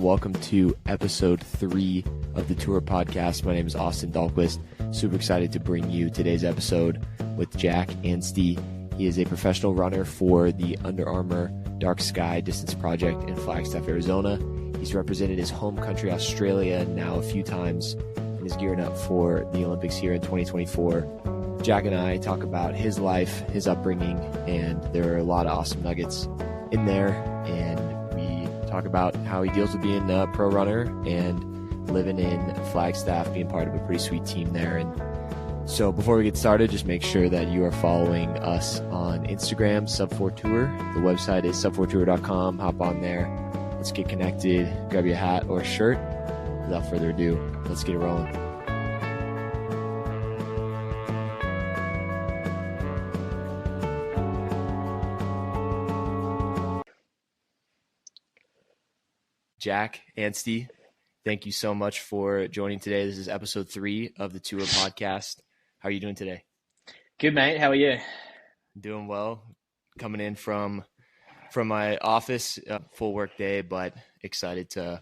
Welcome to episode 3 of the Tour podcast. My name is Austen Dahlquist. Super excited to bring you today's episode with Jack Anstey. He is a professional runner for the Under Armour Dark Sky Distance Project in Flagstaff, Arizona. He's represented his home country, Australia, now a few times and is gearing up for the Olympics here in 2024. Jack and I talk about his life, his upbringing, and there are a lot of awesome nuggets in there. And we talk about how he deals with being a pro runner and living in Flagstaff, being part of a pretty sweet team there. And so before we get started, just make sure that you are following us on Instagram, Sub4Tour. The website is sub4tour.com. Hop on there. Let's get connected. Grab you a hat or a shirt. Without further ado, let's get it rolling. Jack Anstey, thank you so much for joining today. This is episode 3 of the Tour podcast. How are you doing today? Good, mate. How are you? Doing well. Coming in from my office, full work day, but excited to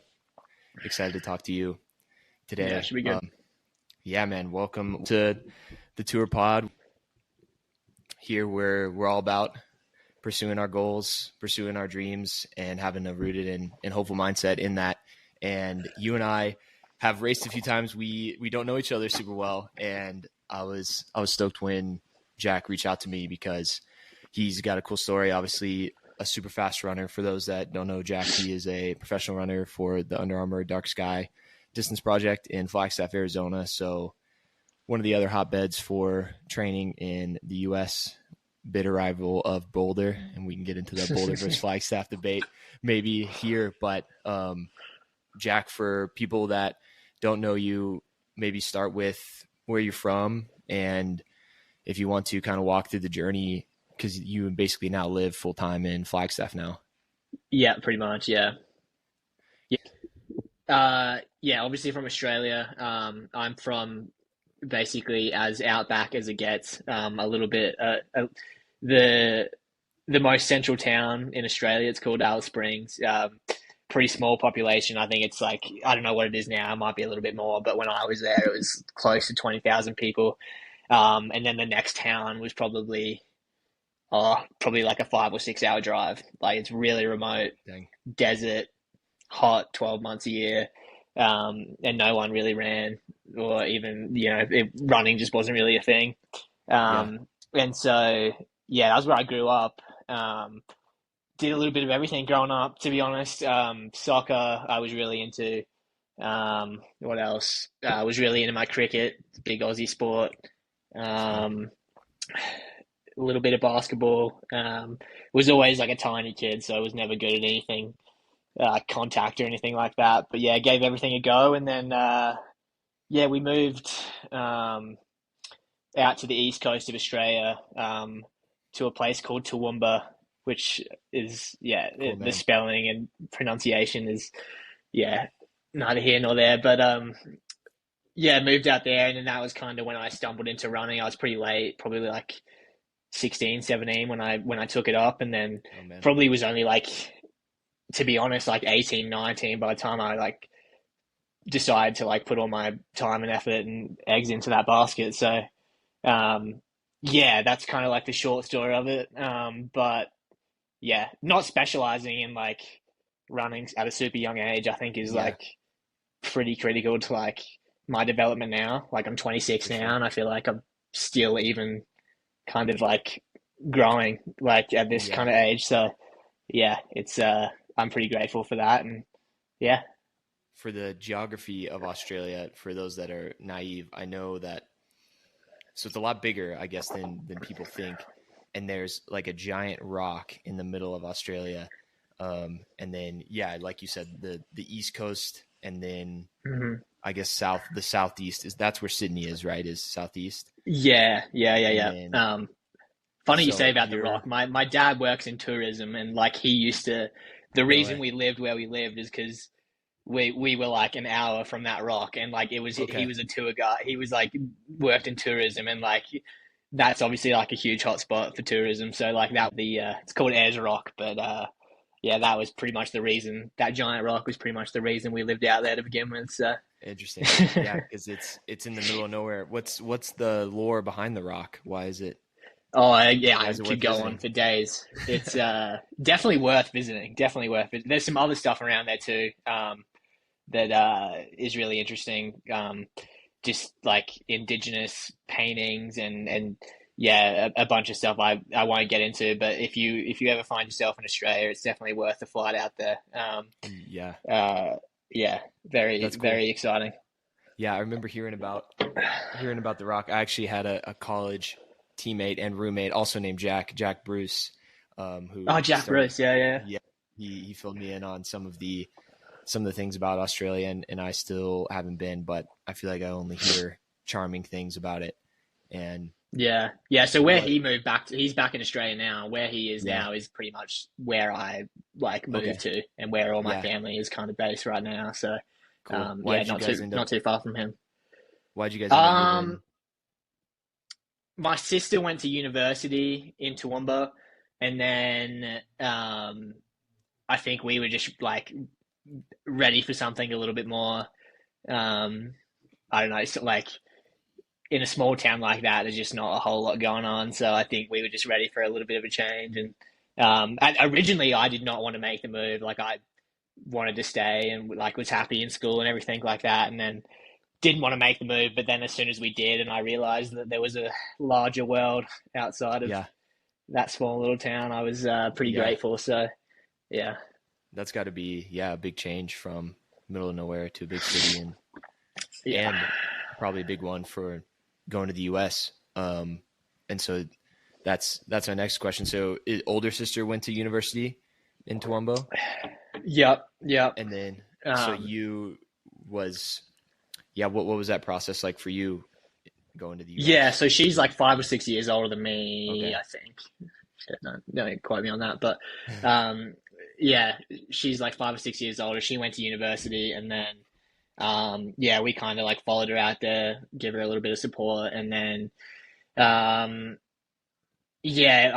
talk to you today. Yeah, should be good. Yeah, man. Welcome to the Tour pod. Here we're all about pursuing our goals, pursuing our dreams, and having a rooted and hopeful mindset in that. And you and I have raced a few times. We don't know each other super well, and I was stoked when Jack reached out to me because he's got a cool story. Obviously, a super fast runner. For those that don't know Jack, he is a professional runner for the Under Armour Dark Sky Distance Project in Flagstaff, Arizona. So one of the other hotbeds for training in the U.S., bitter rival of Boulder, and we can get into the Boulder versus Flagstaff debate maybe here. But Jack, for people that don't know you, maybe start with where you're from, and if you want to kind of walk through the journey, because you basically now live full-time in Flagstaff now. Yeah, pretty much. Yeah. Obviously from Australia. I'm from basically as outback as it gets. A little bit the most central town in Australia. It's called Alice Springs. Pretty small population. I think it's like, I don't know what it is now. It might be a little bit more, but when I was there, it was close to 20,000 people. And then the next town was probably like a 5 or 6 hour drive. Like, it's really remote. Dang. Desert, hot, 12 months a year. And no one really ran, or even, running just wasn't really a thing. And so, that was where I grew up. Did a little bit of everything growing up, to be honest. Soccer, I was really into. What else? I was really into my cricket, big Aussie sport. A little bit of basketball. Was always like a tiny kid, so I was never good at anything, contact or anything like that. But yeah, gave everything a go, and then we moved out to the east coast of Australia, to a place called Toowoomba, which is cool, the spelling and pronunciation is neither here nor there. But moved out there, and then that was kind of when I stumbled into running. I was pretty late, probably like 16, 17 when I took it up, and then probably was only like, to be honest, like 18, 19 by the time I like decided to like put all my time and effort and eggs into that basket. So that's kind of like the short story of it. But not specializing in like running at a super young age, I think is like pretty critical to like my development now. Like, I'm 26 now, and I feel like I'm still even kind of like growing like at this kind of age. So it's I'm pretty grateful for that. And for the geography of Australia, for those that are naive, I know that so it's a lot bigger, I guess, than people think. And there's like a giant rock in the middle of Australia. And then, like you said, the East Coast, and then I guess the Southeast that's where Sydney is, right? Is Southeast? Yeah. Then, funny you say about the rock. My dad works in tourism, and like he used to, the reason we lived where we lived is because we were like an hour from that rock, and like he was a tour guide. He was like worked in tourism, and like that's obviously like a huge hotspot for tourism. So like that it's called Ayers Rock, but yeah, that was pretty much the reason. That giant rock was pretty much the reason we lived out there to begin with. So, Interesting. Yeah, because it's in the middle of nowhere. What's the lore behind the rock? Why is it oh yeah, why I is it could worth go on visiting? for days. It's definitely worth visiting. Definitely worth it. There's some other stuff around there too. That is really interesting. Just like indigenous paintings and yeah, a bunch of stuff I won't get into. But if you ever find yourself in Australia, it's definitely worth the flight out there. Yeah, Uh, yeah, very that's cool. very exciting. Yeah, I remember hearing about the rock. I actually had a college teammate and roommate also named Jack Bruce, Oh, who Jack started. Bruce, yeah, yeah, Yeah, he filled me in on some of the things about Australia, and I still haven't been, but I feel like I only hear charming things about it. And yeah, yeah. So where what? he moved back to, he's back in Australia now. Where he is Yeah. now is pretty much where I like moved Okay. to, and where all my Yeah. family is kind of based right now. So, Cool. yeah, not too far from him. Why'd you guys end up Um, moving? my sister went to university in Toowoomba, and then I think we were just like ready for something a little bit more. Um, I don't know, so like in a small town like that, there's just not a whole lot going on. So I think we were just ready for a little bit of a change. And originally, I did not want to make the move. Like I wanted to stay and like was happy in school and everything like that. And then didn't want to make the move. But then as soon as we did, and I realized that there was a larger world outside of Yeah. that small little town, I was pretty Yeah. grateful. So yeah, That's got to be, yeah, a big change from middle of nowhere to a big city, yeah, and probably a big one for going to the US. And so that's my next question. So older sister went to university in Toowoomba, yep, yep. and then so Um, you was yeah, what was that process like for you going to the yeah, US? so she's like 5 or 6 years older than me, Okay. I think. Shit, no, don't quote me on that, but um, yeah, she's like 5 or 6 years older. She went to university, and then yeah, we kind of like followed her out there, give her a little bit of support, and then um, yeah,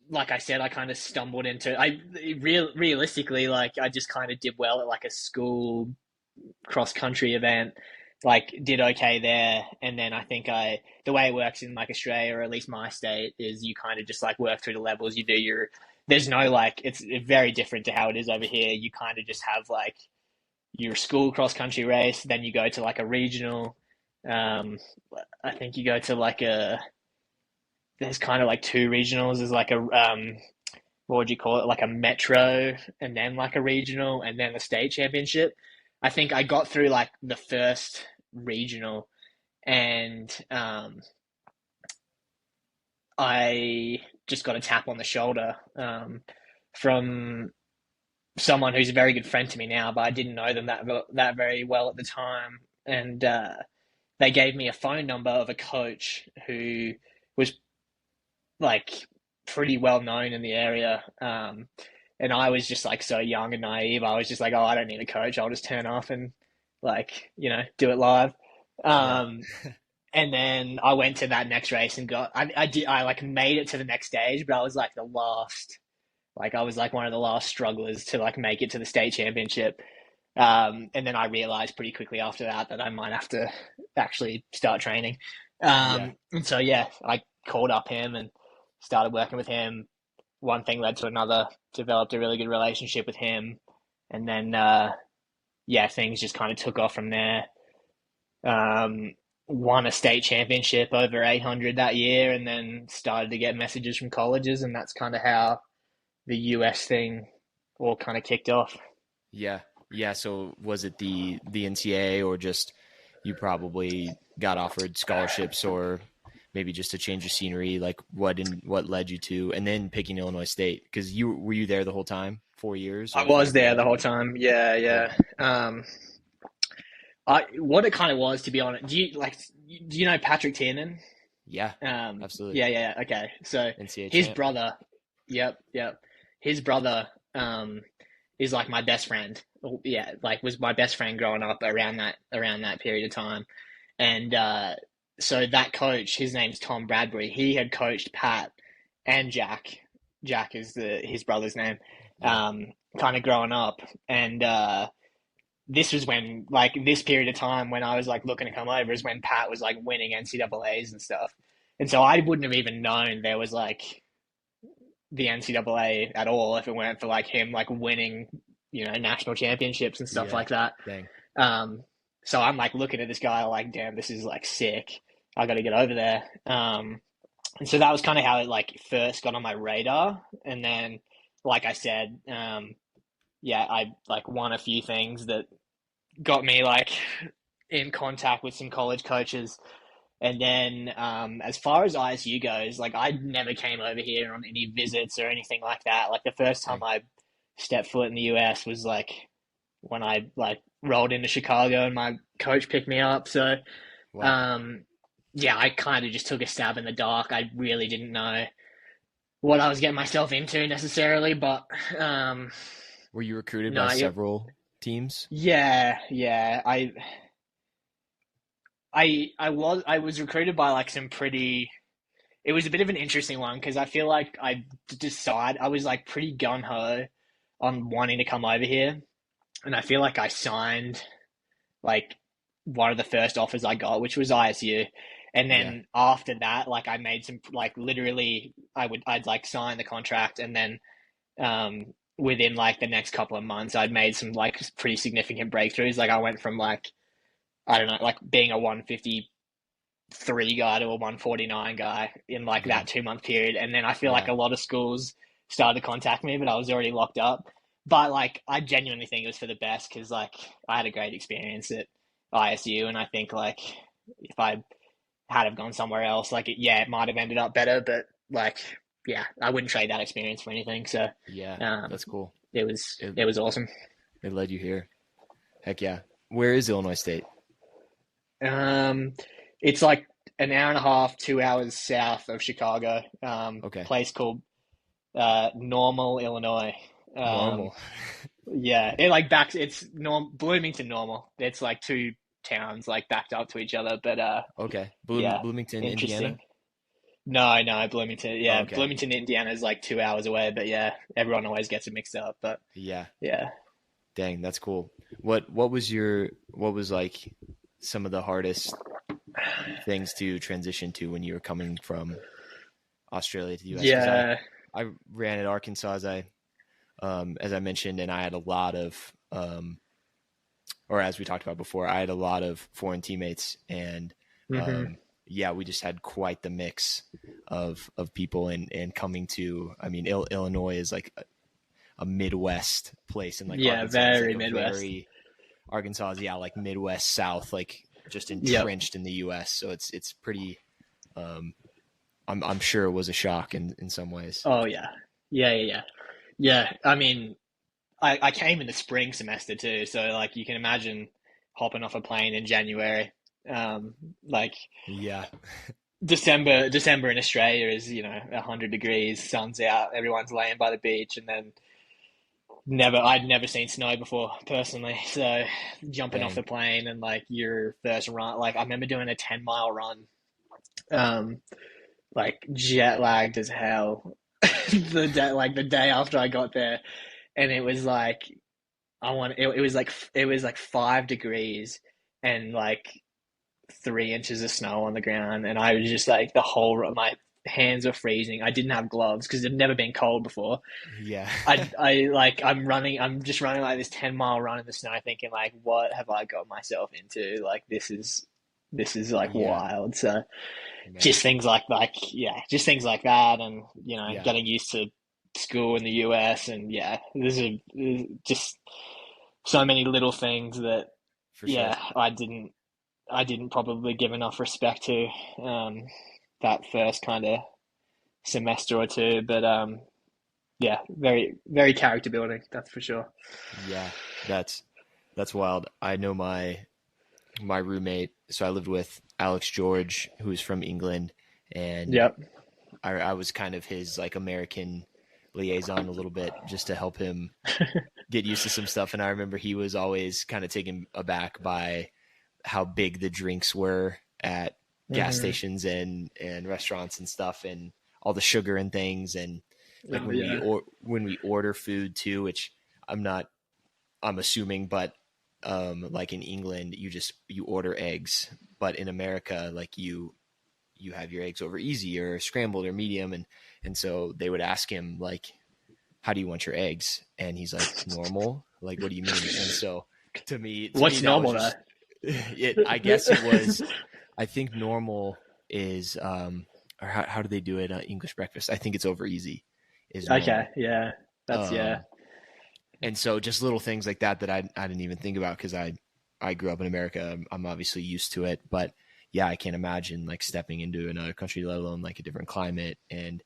like I said, I kind of stumbled into realistically like I just kind of did well at like a school cross country event, like did okay there, and then I think the way it works in like Australia or at least my state is you kind of just like work through the levels. You do your there's no like it's very different to how it is over here. You kind of just have like your school cross country race, then you go to like a regional. Um, I think you go to like a there's kind of like two regionals. There's like a what would you call it? Like a metro, and then like a regional, and then a state championship. I think I got through like the first regional, and I just got a tap on the shoulder from someone who's a very good friend to me now, but I didn't know them that very well at the time, and they gave me a phone number of a coach who was like pretty well known in the area. And I was just like so young and naive. I was just like, oh, I don't need a coach. I'll just turn off and like, do it live. Yeah. Um, and then I went to that next race and I like made it to the next stage, but I was like I was like one of the last strugglers to like make it to the state championship. And then I realized pretty quickly after that that I might have to actually start training. Yeah. And so yeah, I called up him and started working with him. One thing led to another, developed a really good relationship with him. And then, yeah, things just kind of took off from there. Won a state championship over 800 that year, and then started to get messages from colleges. And that's kind of how the US thing all kind of kicked off. Yeah. Yeah. So was it the NCAA, or just you probably got offered scholarships, or maybe just to change of scenery? Like what led you to, and then picking Illinois State? Because were you there the whole time, 4 years, I or was after there the whole graduating? time. Yeah, Cool. yeah. I what it kind of was, to be honest. Do you know Patrick Tiernan? Yeah. Absolutely. Yeah, yeah. Okay, so NCAA his champ. brother, yep, yep. His brother is like my best friend. Yeah, like was my best friend growing up around that period of time, and so that coach, his name's Tom Bradbury. He had coached Pat and Jack. Jack is his brother's name, Yeah. kind of growing up. And this was when, like, this period of time when I was like looking to come over is when Pat was like winning NCAAs and stuff. And so I wouldn't have even known there was like the NCAA at all if it weren't for like him like winning, national championships and stuff Yeah. like that. Dang. Um, so I'm like looking at this guy like, damn, this is like sick. I got to get over there. And so that was kind of how it like first got on my radar. And then, like I said, yeah, I like won a few things that got me like in contact with some college coaches. And then, as far as ISU goes, like I never came over here on any visits or anything like that. Like the first time Dang. I stepped foot in the US was like when I like rolled into Chicago and my coach picked me up. So, Wow. um, yeah, I kind of just took a stab in the dark. I really didn't know what I was getting myself into necessarily, but Were you recruited by no, several teams? yeah. I was recruited by like some pretty. It was a bit of an interesting one because I feel like I was like pretty gun ho on wanting to come over here, and I feel like I signed like one of the first offers I got, which was ISU. And Yeah. then after that, like I made some like literally I'd like sign the contract and then within like the next couple of months I'd made some like pretty significant breakthroughs. Like I went from like I don't know, like being a 153 guy to a 149 guy in like Yeah. that 2 month period. And then I feel like Yeah. a lot of schools started to contact me, but I was already locked up. But like I genuinely think it was for the best because like I had a great experience at ISU, and I think like if I had have gone somewhere else, like it might have ended up better, but like yeah, I wouldn't trade that experience for anything. So Yeah. um, That's cool. it was It, it was awesome. it led you here. Heck yeah. Where is Illinois State? Um, it's like an hour and a half, 2 hours south of Chicago. Okay. Place called Normal, Illinois. Um, Normal. yeah, it like backs. It's Bloomington, Normal. It's like two towns like backed up to each other, but Okay. yeah, Bloomington, Indiana? interesting. No, Bloomington. Oh, Yeah, okay. Bloomington, Indiana is like 2 hours away, but yeah, everyone always gets it mixed up. But Yeah. yeah. Dang, that's cool. What was like some of the hardest things to transition to when you were coming from Australia to the US? Because Yeah. I ran at Arkansas as I mentioned, and I had a lot of or as we talked about before, I had a lot of foreign teammates, and hmm yeah, we just had quite the mix of people, and coming to, I mean, Illinois is like a Midwest place, and like Yeah, Arkansas is like very a Midwest. very Arkansas is, yeah, like Midwest South, like just Yep. entrenched in the U.S. So it's pretty. Um, I'm sure it was a shock in some ways. Oh yeah. Yeah. Yeah. I mean, I came in the spring semester too, so like you can imagine hopping off a plane in January. Like Yeah, December in Australia is 100 degrees, sun's out, everyone's laying by the beach, and then I'd never seen snow before personally. So jumping off dang, the plane and like your first run, like I remember doing a 10 mile run, um, like jet lagged as hell. the day after I got there, and it was like it was like 5 degrees and like 3 inches of snow on the ground, and I was just like my hands were freezing. I didn't have gloves because it'd never been cold before. yeah, I'm just running like this 10 mile run in the snow, thinking like, what have I got myself into? Like this is like yeah, wild. So man, just things like yeah, just things like that, and yeah, getting used to school in the US, and yeah, there's just so many little things that for sure. yeah, I didn't probably give enough respect to um, that first kind of semester or two, but yeah, very very character building, that's for sure. Yeah, that's that's wild. I know my roommate. So I lived with Alex George, who's from England, and Yep. I was kind of his like American liaison a little bit, just to help him get used to some stuff. And I remember he was always kind of taken aback by how big the drinks were at gas hmm stations and restaurants and stuff, and all the sugar and things. And like Oh yeah. when we order food too, which I'm not, I'm assuming, but like in England, you order eggs, but in America, like you have your eggs over easy or scrambled or medium, and so they would ask him like, how do you want your eggs? And he's like, normal. Like, what do you mean? And so to me What's that was normal though? just it. I guess it was. I think normal is or how do they do it? English breakfast. I think it's over easy is Okay, normal. yeah. That's yeah. Um, and so just little things like that I didn't even think about because I grew up in America. I'm obviously used to it, but yeah, I can't imagine like stepping into another country, let alone like a different climate. And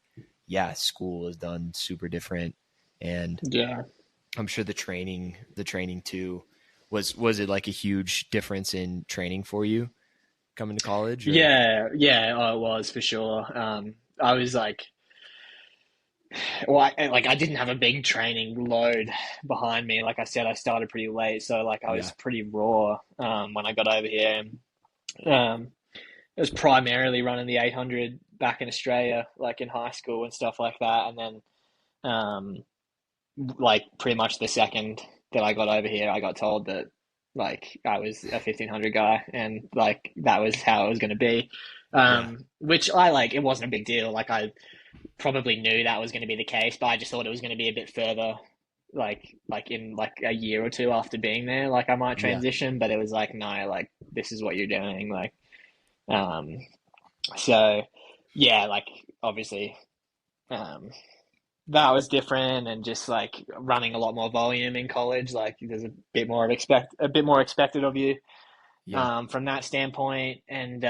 yeah, school is done super different, and Yeah. I'm sure the training too was it like a huge difference in training for you coming to college or Yeah, yeah, oh, it was for sure. I was like, well, I didn't have a big training load behind me. Like I said, I started pretty late, so like I was yeah pretty raw when I got over here. And, it was primarily running the 800 back in Australia, like in high school and stuff like that. And then, like pretty much the second that I got over here, I got told that like I was a 1500 guy, and like that was how it was going to be. yeah Which I like. It wasn't a big deal. Like I probably knew that was going to be the case, but I just thought it was going to be a bit further, like in like a year or two after being there, like I might yeah transition. But it was like, no, like this is what you're doing. Like, um, so yeah, like obviously, um, that was different, and just like running a lot more volume in college. Like there's a bit more expected of you, yeah from that standpoint, and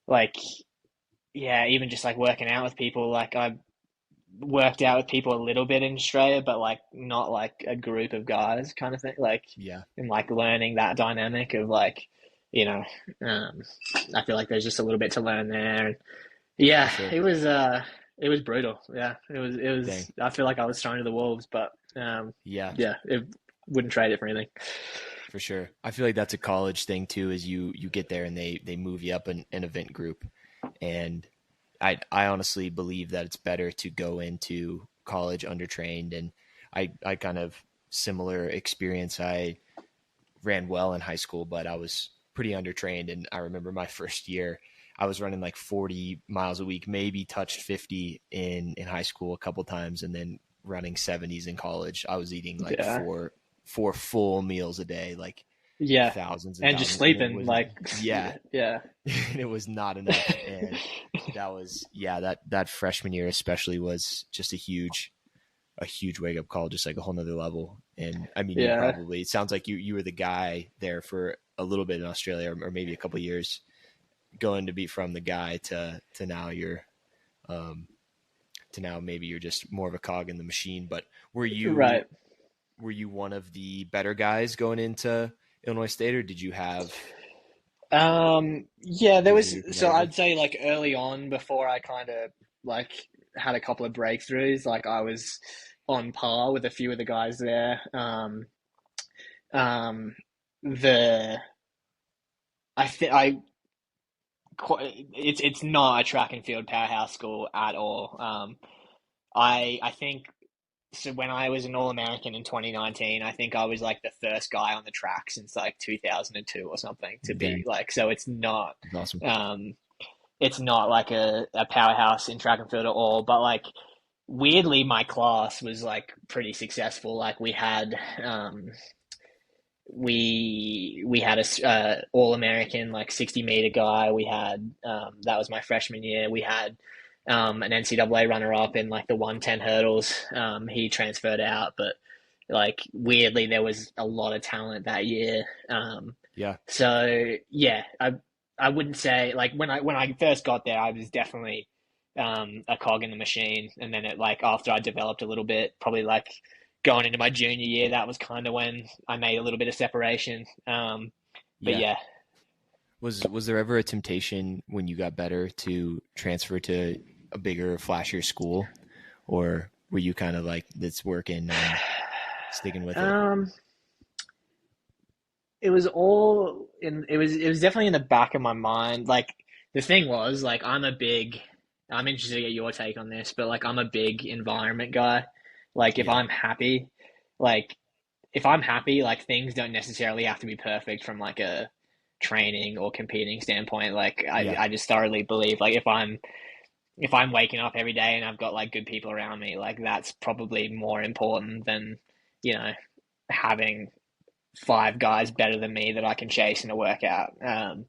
like yeah, even just like working out with people. Like I worked out with people a little bit in Australia, but like not like a group of guys kind of thing. Like, yeah and like learning that dynamic of like, you know, I feel like there's just a little bit to learn there. And for yeah, sure it was brutal. Yeah, it dang was. I feel like I was thrown to the wolves, but yeah yeah, it wouldn't trade it for anything. for sure. I feel like that's a college thing too. Is you get there and they move you up an event group, and I honestly believe that it's better to go into college undertrained. And I kind of similar experience. I ran well in high school, but I was pretty undertrained. And I remember my first year, I was running like 40 miles a week, maybe touched 50 in high school a couple times, and then running 70s in college. I was eating like Yeah, four full meals a day, like yeah, thousands and and just thousands, and it sleeping was like yeah, yeah, it was not enough. And that was that freshman year especially was just a huge wake up call, just like a whole nother level. And I mean, you yeah. probably, it sounds like you were the guy there for a little bit in Australia, or maybe a couple of years, going to be from the guy to now you're um to now maybe you're just more of a cog in the machine. But Right. were you one of the better guys going into Illinois State, or did you have Yeah, there was it was, gonna be so competitive? I'd say like early on before I kind of like had a couple of breakthroughs, like I was on par with a few of the guys there. Um, the I think I it's not a track and field powerhouse school at all. I think so when I was an All American in 2019, I think I was like the first guy on the track since like 2002 or something to be Dang, like, so that's awesome. um, it's not like a powerhouse in track and field at all. But like weirdly, my class was like pretty successful. Like we had a All American like 60-meter guy. We had that was my freshman year. We had an NCAA runner up in like the 110 hurdles. He transferred out, but like weirdly, there was a lot of talent that year. Yeah, So yeah, I wouldn't say like when I first got there, I was definitely a cog in the machine, and then it like after I developed a little bit, probably like going into my junior year, that was kind of when I made a little bit of separation. But yeah. yeah, Was there ever a temptation when you got better to transfer to a bigger, flashier school, or were you kind of like that's working, sticking with it? um, it was all in. It was definitely in the back of my mind. Like the thing was, like I'm a big I'm interested to get your take on this, but like I'm a big environment guy. Like if Yeah. I'm happy, like if I'm happy, like things don't necessarily have to be perfect from like a training or competing standpoint. Like Yeah. I just thoroughly believe like if I'm waking up every day and I've got like good people around me, like that's probably more important than, you know, having five guys better than me that I can chase in a workout.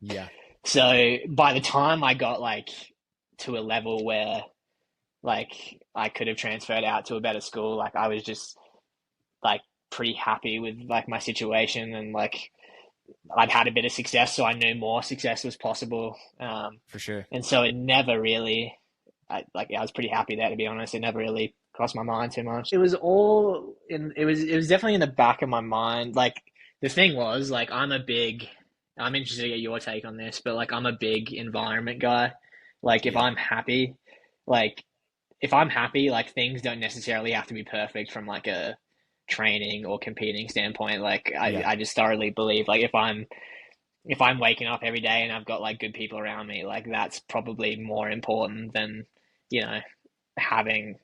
Yeah. So by the time I got like to a level where like I could have transferred out to a better school, like I was just like pretty happy with like my situation and like I'd had a bit of success, so I knew more success was possible. For sure. And so it never really, I was pretty happy there to be honest. It never really crossed my mind too much. It was all in. It was definitely in the back of my mind. Like the thing was, like I'm interested to get your take on this, but like I'm a big environment guy. Like Yeah. like if I'm happy, like things don't necessarily have to be perfect from like a training or competing standpoint. Like Yeah. I just thoroughly believe like if I'm waking up every day and I've got like good people around me, like that's probably more important than, you know, having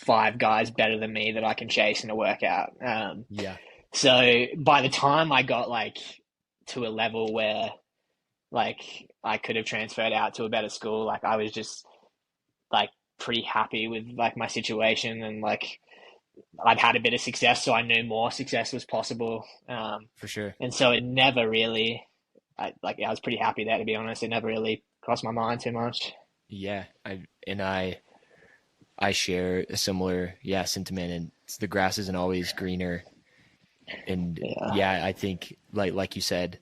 five guys better than me that I can chase in a workout. Yeah. So by the time I got like to a level where like I could have transferred out to a better school, like I was just like pretty happy with like my situation and like I'd had a bit of success, so I knew more success was possible. For sure. And so it never really, I was pretty happy there to be honest. It never really crossed my mind too much. Yeah. I share a similar sentiment, and the grass isn't always greener. And Yeah, yeah, I think like you said,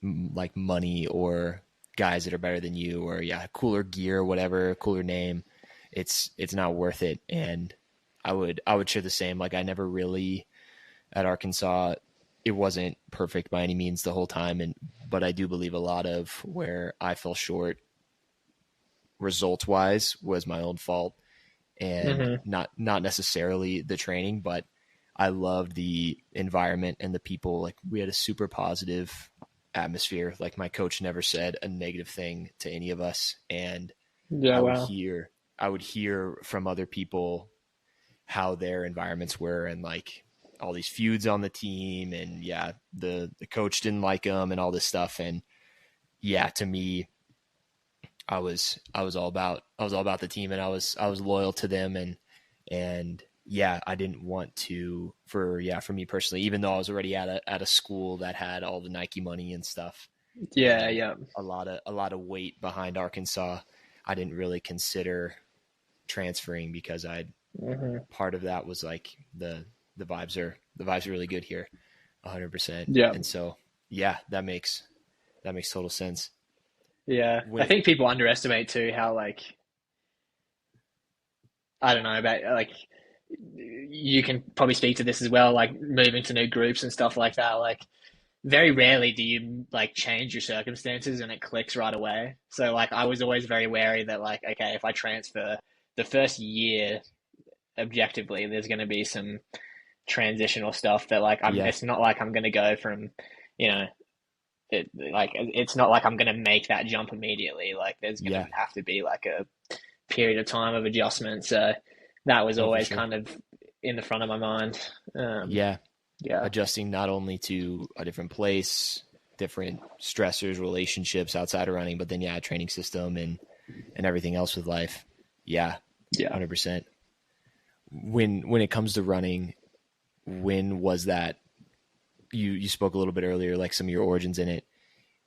like money or guys that are better than you, or cooler gear, whatever, cooler name, it's not worth it. And I would share the same. Like I never really at Arkansas, it wasn't perfect by any means the whole time, and but I do believe a lot of where I fell short results wise was my own fault, and hmm not necessarily the training, but I loved the environment and the people. Like we had a super positive atmosphere. Like my coach never said a negative thing to any of us, and yeah, I would wow, hear I would hear from other people how their environments were, and like all these feuds on the team, and the coach didn't like them and all this stuff. And to me, I was all about the team, and I was loyal to them, and I didn't want to for me personally, even though I was already at a school that had all the Nike money and stuff, yeah, and yeah, a lot of weight behind Arkansas. I didn't really consider transferring because I hmm part of that was like the vibes are really good here, 100%. yeah, And so that makes total sense. yeah. I When think people underestimate too how like I don't know about like you can probably speak to this as well, like moving to new groups and stuff like that. Like very rarely do you like change your circumstances and it clicks right away. So like I was always very wary that like okay, if I transfer the first year objectively, there's going to be some transitional stuff that like I'm. yeah It's not like I'm going to go from, you know, it's not like I'm going to make that jump immediately. Like there's going to yeah have to be like a period of time of adjustment. So that was no, for always sure. kind of in the front of my mind. Yeah, Yeah. adjusting not only to a different place, different stressors, relationships outside of running, but then training system and everything else with life. Yeah, Yeah. 100%. When it comes to running, when was that? You spoke a little bit earlier, like some of your origins in it.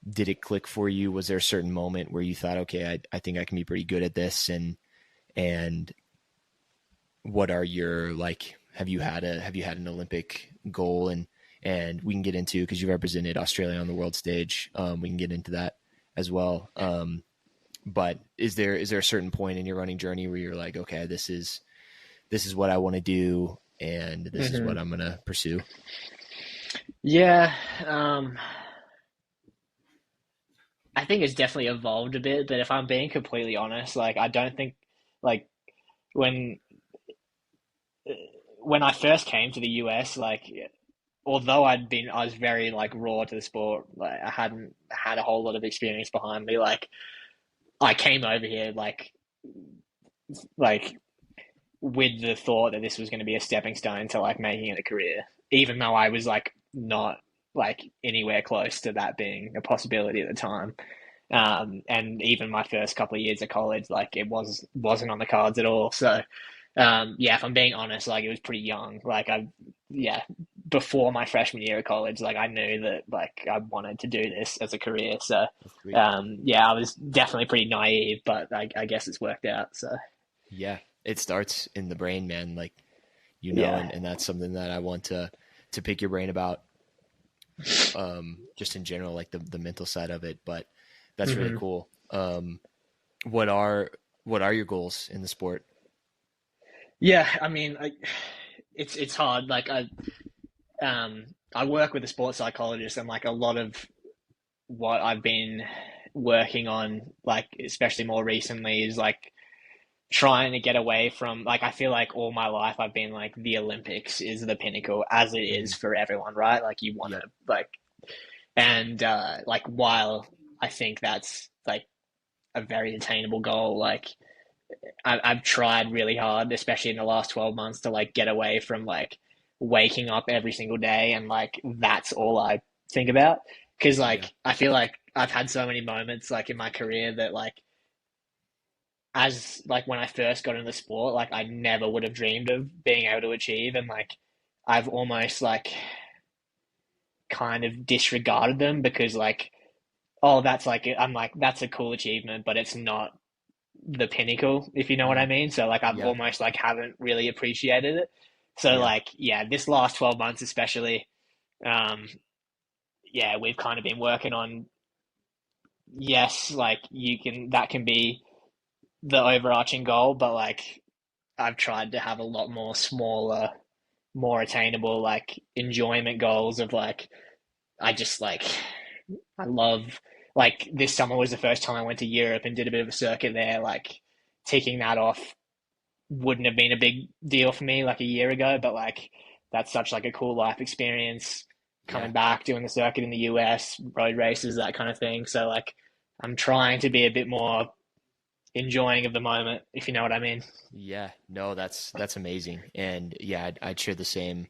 Did it click for you? Was there a certain moment where you thought, okay, I think I can be pretty good at this? And what are your like? Have you had an Olympic goal? And we can get into, because you represented Australia on the world stage. We can get into that as well. But is there a certain point in your running journey where you're like, okay, this is what I want to do, and this is what hmm I'm gonna pursue? Yeah. I think it's definitely evolved a bit, but if I'm being completely honest, like I don't think like when when I first came to the US, like although I was very like raw to the sport, like I hadn't had a whole lot of experience behind me. Like I came over here like like with the thought that this was going to be a stepping stone to like making it a career, even though I was like not like anywhere close to that being a possibility at the time. And even my first couple of years of college, like it wasn't on the cards at all. So yeah, if I'm being honest, like it was pretty young. Like yeah, before my freshman year of college, like I knew that like I wanted to do this as a career. So That's great. yeah, I was definitely pretty naive, but I guess it's worked out. So Yeah, it starts in the brain, man. Like, yeah. and that's something that I want to pick your brain about, just in general, like the mental side of it. But that's really hmm cool. What are your goals in the sport? Yeah, I mean, it's hard. Like I work with a sports psychologist, and like a lot of what I've been working on, like especially more recently, is like trying to get away from like I feel like all my life I've been like the Olympics is the pinnacle as it is Mhm. for everyone, right? Like you want to Yep. like and like while I think that's like a very attainable goal, like I've tried really hard, especially in the last 12 months, to like get away from like waking up every single day and like that's all I think about. Because Yeah. like I feel like I've had so many moments like in my career that like as like when I first got into the sport, like I never would have dreamed of being able to achieve, and like I've almost like kind of disregarded them because like oh that's like I'm like that's a cool achievement, but it's not the pinnacle, if you know what I Mm. mean. So like I've Yeah. almost like haven't really appreciated it. So Yeah. like yeah, this last 12 months especially, um, yeah, we've kind of been working on yes, like you can that can be the overarching goal, but like I've tried to have a lot more smaller, more attainable like enjoyment goals of like I just like I love like this summer was the first time I went to Europe and did a bit of a circuit there, like ticking that off wouldn't have been a big deal for me like a year ago, but like that's such like a cool life experience Yeah. coming back, doing the circuit in the US, road races, that kind of thing. So like I'm trying to be a bit more enjoying of the moment, if you know what I mean. Yeah. No, that's amazing. And yeah, I'd share the same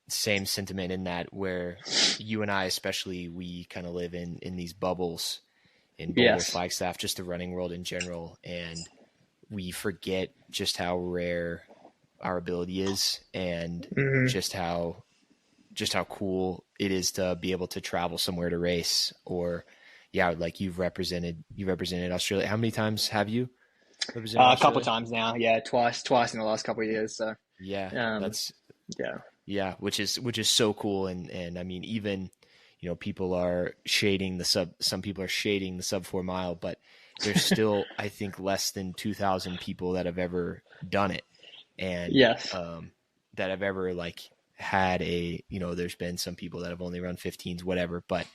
sentiment in that, where you and I especially, we kind of live in these bubbles in Boulder, Yes. Flagstaff, just the running world in general, and we forget just how rare our ability is, and Mm-hmm. just how cool it is to be able to travel somewhere to race. Or yeah, like you represented Australia. How many times have you represented A couple Australia? times now, yeah, twice in the last couple of years. So, Yeah, um, that's yeah, yeah, which is so cool. And I mean, even people are shading the some people are shading the sub 4 mile, but there's still, I think, less than 2,000 people that have ever done it, and yes, that have ever like had there's been some people that have only run 15s, whatever, but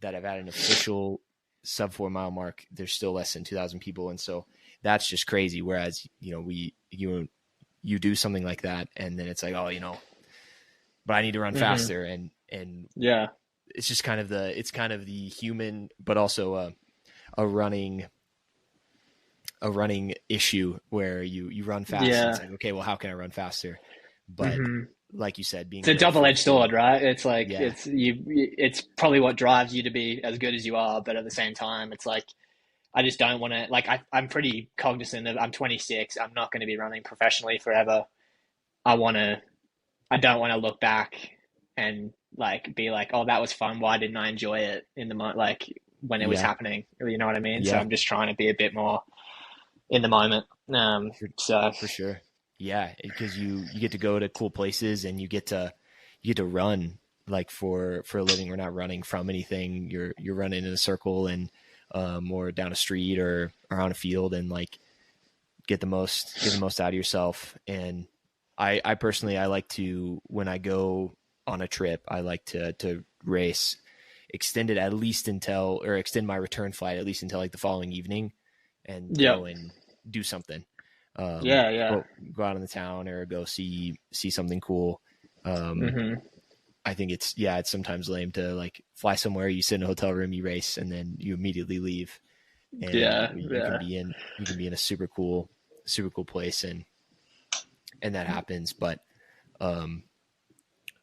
that have had an official sub 4 mile mark. There's still less than 2,000 people, and so that's just crazy. Whereas you do something like that, and then it's like, oh, but I need to run mm-hmm. faster, and Yeah, it's just kind of the human, but also a running a running issue where you run fast, and it's yeah. like, okay, well, how can I run faster? But Mm-hmm. like you said, being It's a grateful double-edged for sword, right? It's like yeah, it's probably what drives you to be as good as you are, but at the same time, it's like I just don't want to like I'm pretty cognizant of I'm 26. I'm not going to be running professionally forever. I want to I don't want to look back and like be like, "Oh, that was fun. Why didn't I enjoy it in the like when it was yeah, happening?" You know what I mean? So yeah, I'm just trying to be a bit more in the moment. for, So for sure. Yeah, because you get to go to cool places, and you get to run like for a living. We're not running from anything. You're running in a circle, and or down a street, or on a field, and like get the most out of yourself. And I personally, I like to, when I go on a trip, I like to race, extend it at least until, or extend my return flight at least until like the following evening, and yeah, go and do something. yeah, yeah. Go out in the town, or go see something cool. Um, hmm I think it's sometimes lame to like fly somewhere, you sit in a hotel room, you race, and then you immediately leave. and Yeah, yeah. you can be in a super cool place, and that happens. But um,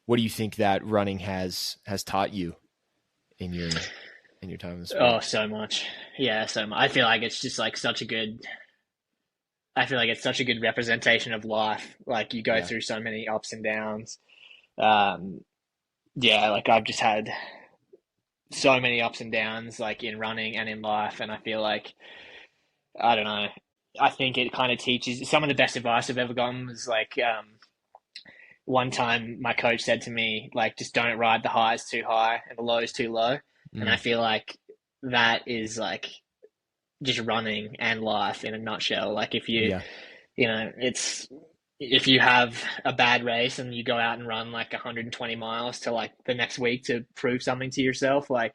what do you think that running has taught you in your time in the Oh, sport? so much. Yeah, so much. I feel like it's just like such a good. I feel like it's such a good representation of life. Like you go Yeah, through so many ups and downs. Um, yeah, like I've just had so many ups and downs, like in running and in life, and I feel like I don't know. I think it kind of teaches some of the best advice I've ever gotten was like one time my coach said to me, like, just don't ride the highs too high and the lows too low. And I mm, feel like that is like just running and life in a nutshell. Like if you, yeah, you know, it's if you have a bad race and you go out and run like 120 miles to like the next week to prove something to yourself, like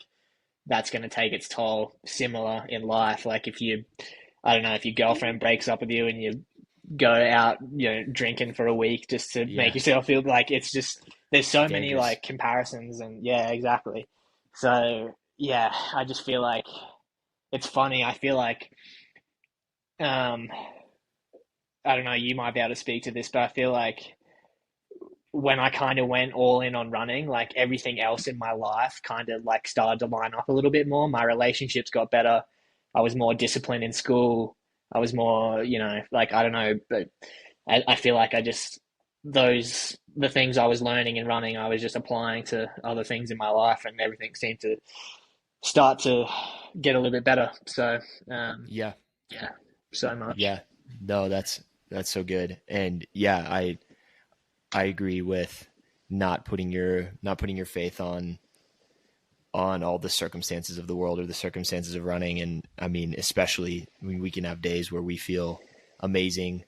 that's going to take its toll. Similar in life. Like if you, I don't know, if your girlfriend breaks up with you and you go out, drinking for a week just to make yeah. yourself feel like it's just there's so many Dangerous. like comparisons and yeah, exactly. So yeah, I just feel like it's funny. I feel like um I don't know, you might be able to speak to this, but I feel like when I kind of went all in on running, like everything else in my life kind of like started to line up a little bit more. My relationships got better. I was more disciplined in school. I was more, like I don't know, but I feel like the things I was learning and running, I was just applying to other things in my life, and everything seemed to start to get a little bit better. So, Yeah, yeah, so much. yeah. No, that's so good. And yeah, I agree with not putting your faith on all the circumstances of the world or the circumstances of running. And I mean, especially we can have days where we feel amazing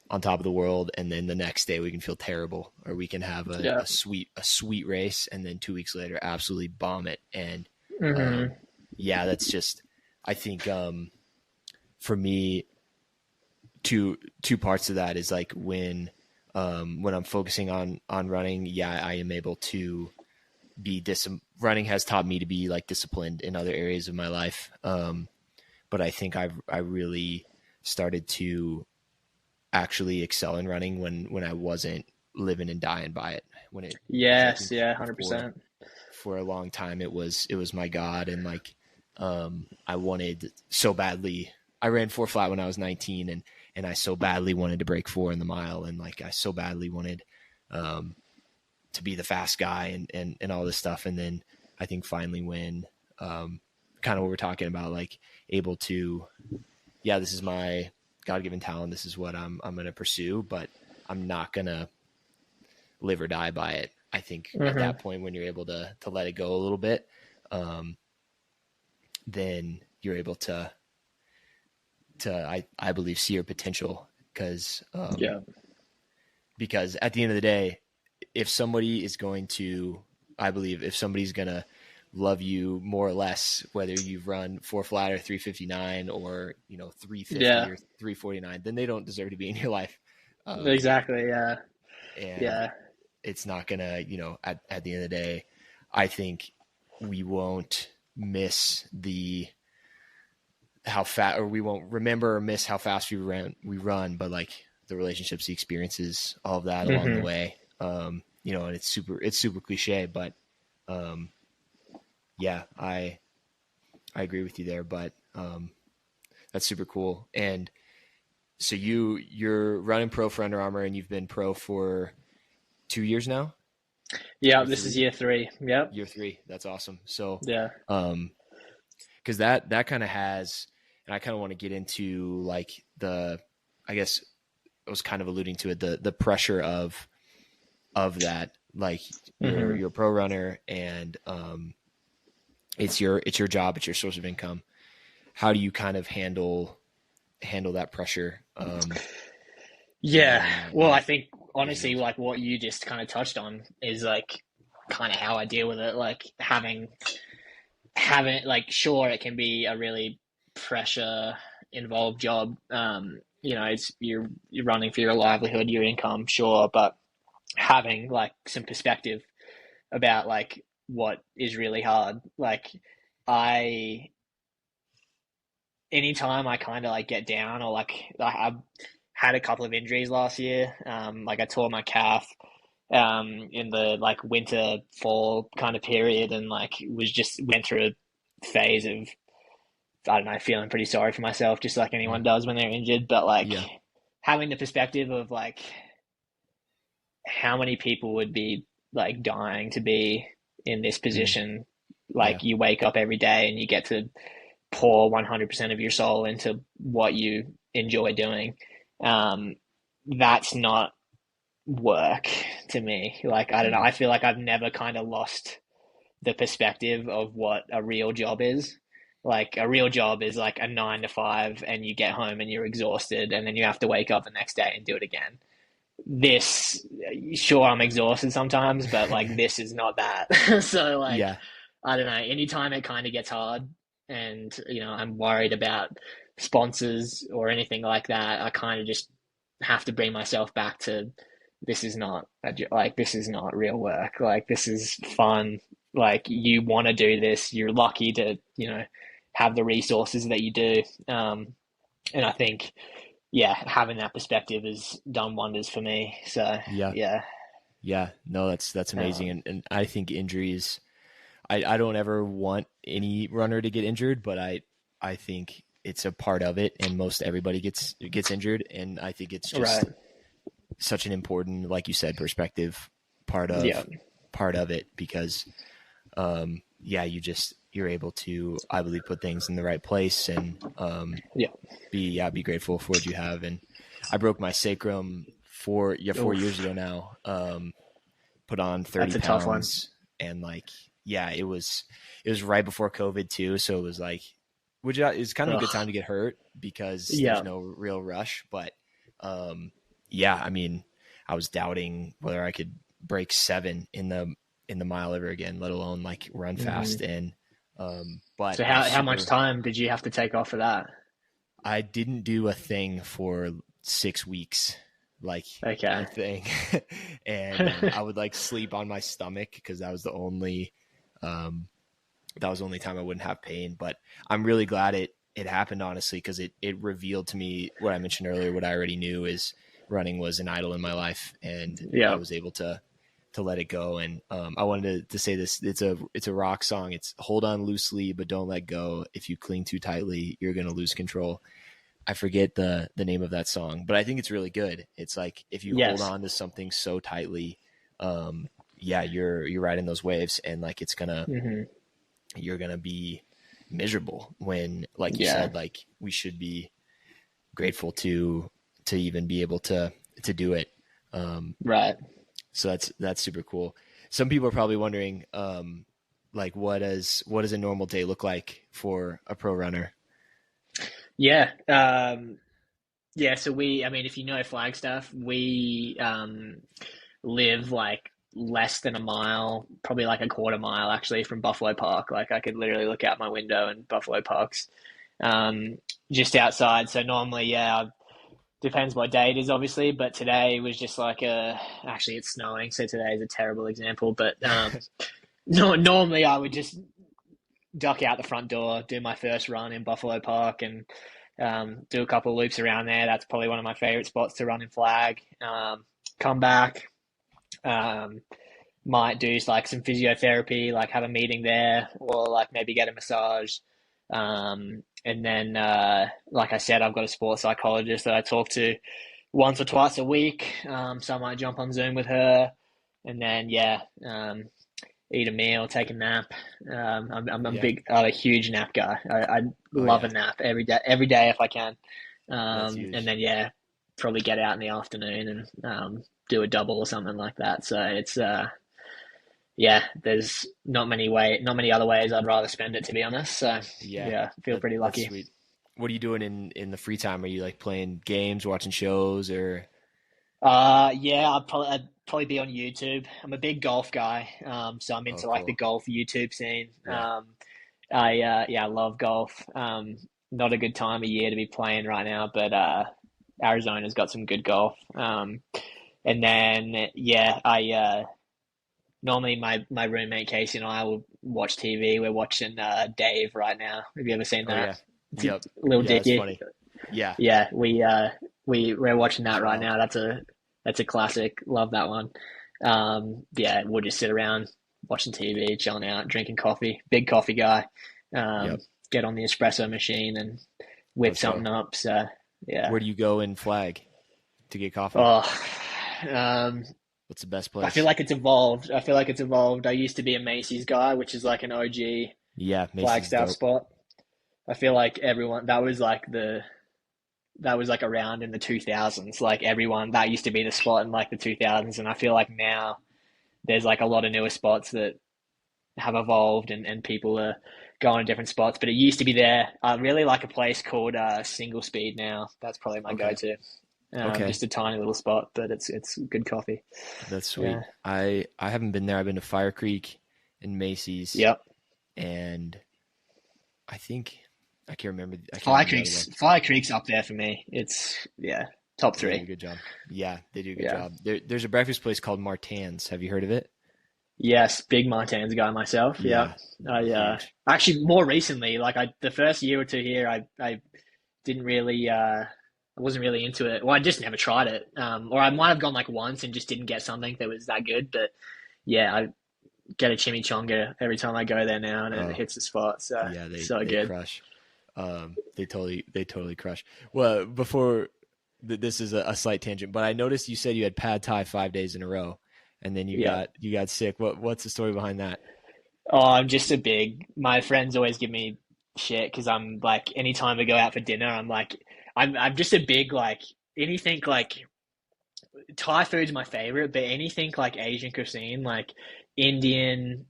on top of the world, and then the next day we can feel terrible, or we can have Yeah. a sweet race, and then 2 weeks later absolutely bomb it. And Hmm. um, yeah, that's just I think for me two parts of that is like when I'm focusing on running, yeah, I am able to running has taught me to be like disciplined in other areas of my life. But I think I really started to actually excel in running when I wasn't living and dying by it. When it because I Yes, think yeah, for 100%. for a long time it was my God, and like I wanted so badly. I ran four flat when I was 19, and I so badly wanted to break four in the mile, and like I so badly wanted um, to be the fast guy and all this stuff. And then I think finally when kind of what we're talking about, like able to, yeah, this is my God given talent. This is what I'm going to pursue, but I'm not going to live or die by it. I think at Hmm. that point when you're able to let it go a little bit, um, then you're able to I believe see your potential Yeah. because at the end of the day, if somebody is going to, I believe if somebody's going to love you more or less, whether you've run four flat or 359 or, 350 Yeah. or 349, then they don't deserve to be in your life. Um, Exactly. Yeah. and Yeah. it's not gonna, at the end of the day, I think we won't miss how fast, or we won't remember or miss how fast we run, but like the relationships, the experiences, all of that along the Hmm. way. And it's super cliche, but um, yeah, I agree with you there. But that's super cool. And so you're running pro for Under Armour, and you've been pro for 2 years now, Yeah. or This is three, year three. Yep. year three. That's awesome. So, Yeah. um, because that kind of has, and I kind of want to get into like I guess I was kind of alluding to it, the pressure of that. Like Hmm. you're a pro runner, and it's your job, it's your source of income. How do you kind of handle that pressure Yeah. in Well, I that think busy honestly, world? like what you just kind of touched on is like kind of how I deal with it. Like having like, sure, it can be a really pressure involved job. It's you're running for your livelihood, your income, sure, but having like some perspective about like what is really hard. Like I anytime I kind of like get down or like I had a couple of injuries last year. Like I tore my calf in the like winter fall kind of period, and like was just went through a phase of, I don't know, feeling pretty sorry for myself, just like anyone Mm. does when they're injured. But like Yeah. having the perspective of like how many people would be like dying to be in this Mm. position. Yeah. Like you wake up every day and you get to pour 100% of your soul into what you enjoy doing. Um, that's not work to me. Like, I don't know. Mm. I feel like I've never kind of lost the perspective of what a real job is. Like, a real job is like a 9 to 5, and you get home and you're exhausted, and then you have to wake up the next day and do it again. This, sure, I'm exhausted sometimes, but like, this is not that. So, like, Yeah. I don't know. Anytime it kind of gets hard, and I'm worried about sponsors or anything like that, I kind of just have to bring myself back to, this is not like, this is not real work. Like, this is fun. Like, you want to do this. You're lucky to have the resources that you do. And I think, yeah, having that perspective has done wonders for me. So Yeah. yeah. Yeah. No, that's amazing. um, And I think injuries, I don't ever want any runner to get injured, but I think it's a part of it, and most everybody gets injured. And I think it's right. just such an important, like you said, perspective part Yeah. of it, because yeah, you're able to, I believe, put things in the right place, and Yeah. be grateful for what you have. And I broke my sacrum 4 years Oof. ago now. Put on 30 That's a tough one. pounds, and like, yeah, it was right before COVID too, so it was like, which is kind of a good time Ugh. to get hurt because there's Yeah. no real rush. But yeah, I mean, I was doubting whether I could break 7 in the mile ever again, let alone like run fast. Hmm. And but So I'm how much super. time did you have to take off for that? I didn't do a thing for 6 weeks, like a Okay. thing, and I would like sleep on my stomach because um, that was the only time I wouldn't have pain. But I'm really glad it happened, honestly, because it revealed to me what I mentioned earlier. What I already knew is running was an idol in my life, and I Yeah. was able to let it go. And I wanted to say this. It's a rock song. It's hold on loosely, but don't let go. If you cling too tightly, you're gonna lose control. I forget the name of that song, but I think it's really good. It's like if you hold Yes. on to something so tightly, yeah, you're riding those waves, and like Hmm. you're gonna be miserable when, like you Yeah. said, like we should be grateful to even be able to do it. Um, Right. so that's super cool. Some people are probably wondering, like what does a normal day look like for a pro runner? Yeah. Yeah. So I mean, if you know Flagstaff, we live like less than a mile, probably like a quarter mile actually from Buffalo Park. Like I could literally look out my window and Buffalo Park's um, just outside. So normally, yeah, depends what day it is, obviously. But today was just like actually it's snowing, so today is a terrible example. But no, normally I would just duck out the front door, do my first run in Buffalo Park, and do a couple of loops around there. That's probably one of my favorite spots to run in flag. Come back, um, might do like some physiotherapy, like have a meeting there, or like maybe get a massage. And then, like I said, I've got a sports psychologist that I talk to once or twice a week. So I might jump on Zoom with her, and then yeah, eat a meal, take a nap. Yeah. I'm a huge nap guy. I Oh love a yeah. nap every day if I can. That's And huge. then yeah, probably get out in the afternoon and do a double or something like that. So it's yeah, there's not many other ways I'd rather spend it, to be honest. So Yeah. yeah, feel pretty That's lucky. sweet. What are you doing in the free time? Are you like playing games, watching shows, or Yeah, I'd probably be on YouTube. I'm a big golf guy, so I'm oh into like the cool. golf YouTube scene. Yeah. I love golf. Not a good time of year to be playing right now, but Arizona's got some good golf. And then yeah, I normally my roommate Casey and I will watch TV. We're watching Dave right now. Have you ever seen Oh that? yeah. Yep. Little Yeah, it's Dicky. funny. Yeah. Yeah, we're watching that right Child. now. That's a classic. Love that one. Yeah, we'll just sit around watching TV, chilling out, drinking coffee. Big coffee guy. Um, Yep. get on the espresso machine and whip Let's something go. up. So yeah. Where do you go in Flag to get coffee? Oh, um, What's the best I feel place? like it's evolved. I used to be a Macy's guy, which is like an OG Yeah, Macy's is Flagstaff dope. spot. I feel like everyone that was like around in the 2000s. Like everyone that used to be the spot in like the 2000s, and I feel like now there's like a lot of newer spots that have evolved and people are going to different spots. But it used to be there. I really like a place called Single Speed now. That's probably my Okay. go-to. Okay. Just a tiny little spot, but it's good coffee. That's Yeah. sweet. I haven't been there. I've been to Fire Creek and Macy's, Yep. and I think I can't remember. I can't remember the other one. Fire Creek's up there for me. It's top They do a three. good job. Yeah, they do a good Yeah. job. There's a breakfast place called Martin's. Have you heard of it? Yes, big Montans guy myself. Yeah. Yeah, I huge. actually more recently, like the first year or two here, I didn't really I wasn't really into it. Well, I just never tried it. Or I might have gone like once and just didn't get something that was that good. But yeah, I get a chimichanga every time I go there now, and it Oh, hits the spot. So yeah, so they good. crush. They totally crush. Well, before this is a slight tangent, but I noticed you said you had pad thai 5 days in a row, and then Yeah. you got sick. What's the story behind that? Oh, I'm just a big. My friends always give me shit because I'm like, anytime we go out for dinner, I'm just a big like anything like Thai food's my favorite, but anything like Asian cuisine, like Indian,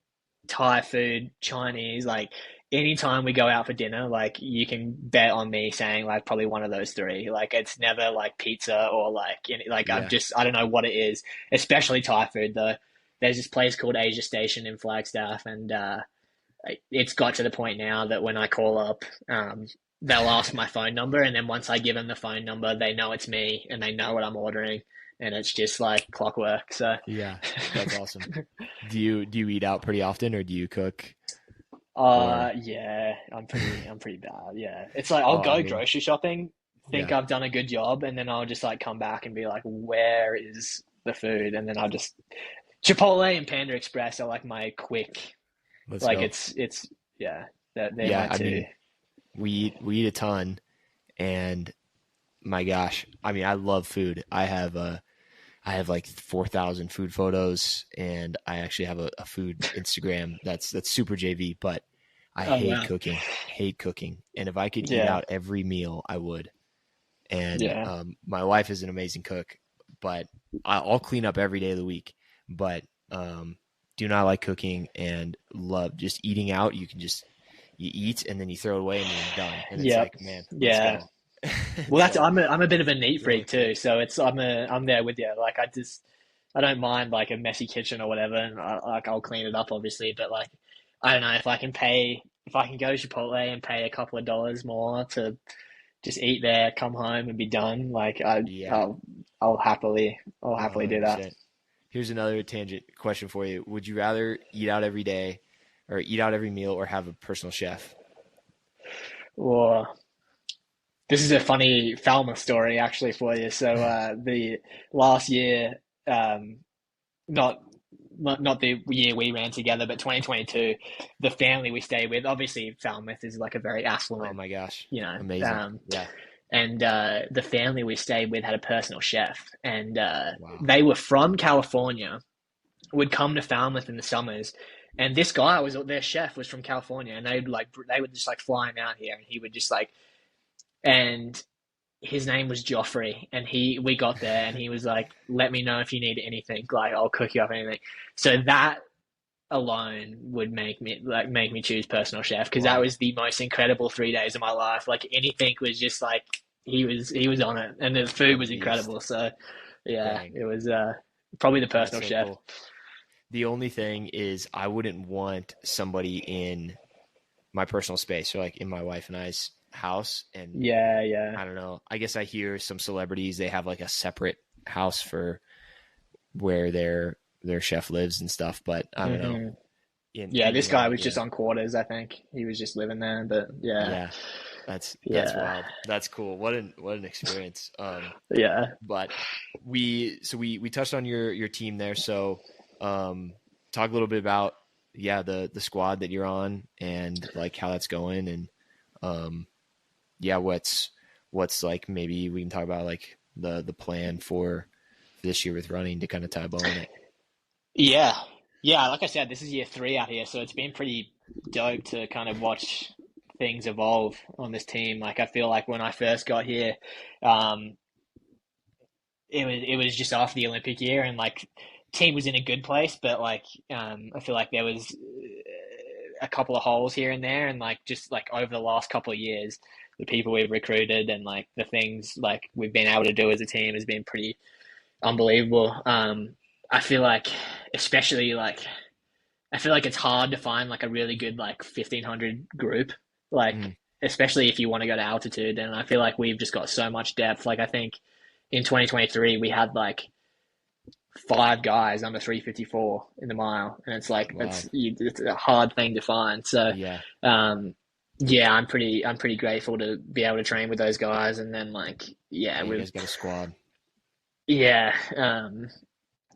Thai food, Chinese, like anytime we go out for dinner, like you can bet on me saying like probably one of those three. Like it's never like pizza or like Yeah, I don't know what it is, especially Thai food though. There's this place called Asia Station in Flagstaff, and it's got to the point now that when I call up, they'll ask my phone number, and then once I give them the phone number, they know it's me and they know what I'm ordering, and it's just like clockwork. So, yeah, that's awesome. Do you eat out pretty often, or do you cook? Or yeah, I'm pretty bad. Yeah, it's like I'll oh, I go mean, grocery shopping, think yeah, I've done a good job, and then I'll just like come back and be like, where is the food? And then I'll just Chipotle and Panda Express are like my quick, let's like go. it's yeah, they're Yeah, my I two. mean, we eat a ton, and my gosh, I mean, I love food. I have like 4,000 food photos, and I actually have a food Instagram that's super JV. But I Oh wow. hate cooking, and if I could eat Yeah, out every meal, I would. And yeah, my wife is an amazing cook, but I'll clean up every day of the week. But do not like cooking and love just eating out. You can just you eat and then you throw it away and you're done. And it's yep, like, man, let's yeah. go. Well, that's So I'm a bit of a neat yeah, freak too, so I'm there with you. Like I don't mind like a messy kitchen or whatever, and I'll clean it up obviously, but like I don't know if I can go to Chipotle and pay a couple of dollars more to just eat there, come home and be done. Like yeah, I'll happily do that. 100%. Here's another tangent question for you. Would you rather eat out every day or eat out every meal or have a personal chef? Or this is a funny Falmouth story actually for you. So the last year, um, not not the year we ran together, but 2022, the family we stayed with, obviously Falmouth is like a very Oh affluent, my gosh. you know, Amazing. Yeah. and the family we stayed with had a personal chef, and Wow. they were from California, would come to Falmouth in the summers. And this guy was their chef was from California, and they would just like fly him out here, and he would just like and his name was Joffrey, and we got there, and he was like, "Let me know if you need anything. Like, I'll cook you up anything." So that alone would make me choose personal chef because that Wow. was the most incredible 3 days of my life. Like anything was just like he was on it, and the A food was beast. incredible. So yeah, Dang. it was probably the That's personal so chef. cool. The only thing is I wouldn't want somebody in my personal space or like in my wife and I's house. And Yeah, yeah. I don't know. I guess I hear some celebrities, they have like a separate house for where their chef lives and stuff, but I don't know. hmm In Yeah, eating this guy out, was just yeah. on quarters. I think he was just living there, but yeah. Yeah. That's Yeah. wild. That's cool. What an experience. Yeah. But we touched on your team there. So talk a little bit about the squad that you're on and like how that's going and um what's like maybe we can talk about like the plan for this year with running to kind of tie a bow on it. Yeah. Yeah. Like I said, this is year 3 out here, so it's been pretty dope to kind of watch things evolve on this team. Like I feel like when I first got here, um, it was just after the Olympic year, and like team was in a good place, but like I feel like there was a couple of holes here and there, and like just like over the last couple of years, the people we've recruited and like the things like we've been able to do as a team has been pretty unbelievable. I feel like, especially like, I feel like it's hard to find like a really good like 1500 group, like Mm, especially if you want to go to altitude. And I feel like we've just got so much depth. Like I think in 2023 we had like 5 guys under 354 in the mile, and it's like wow. it's a hard thing to find. So, Yeah. um, yeah, I'm pretty grateful to be able to train with those guys, and then like yeah, Yeah, you guys got a squad. yeah,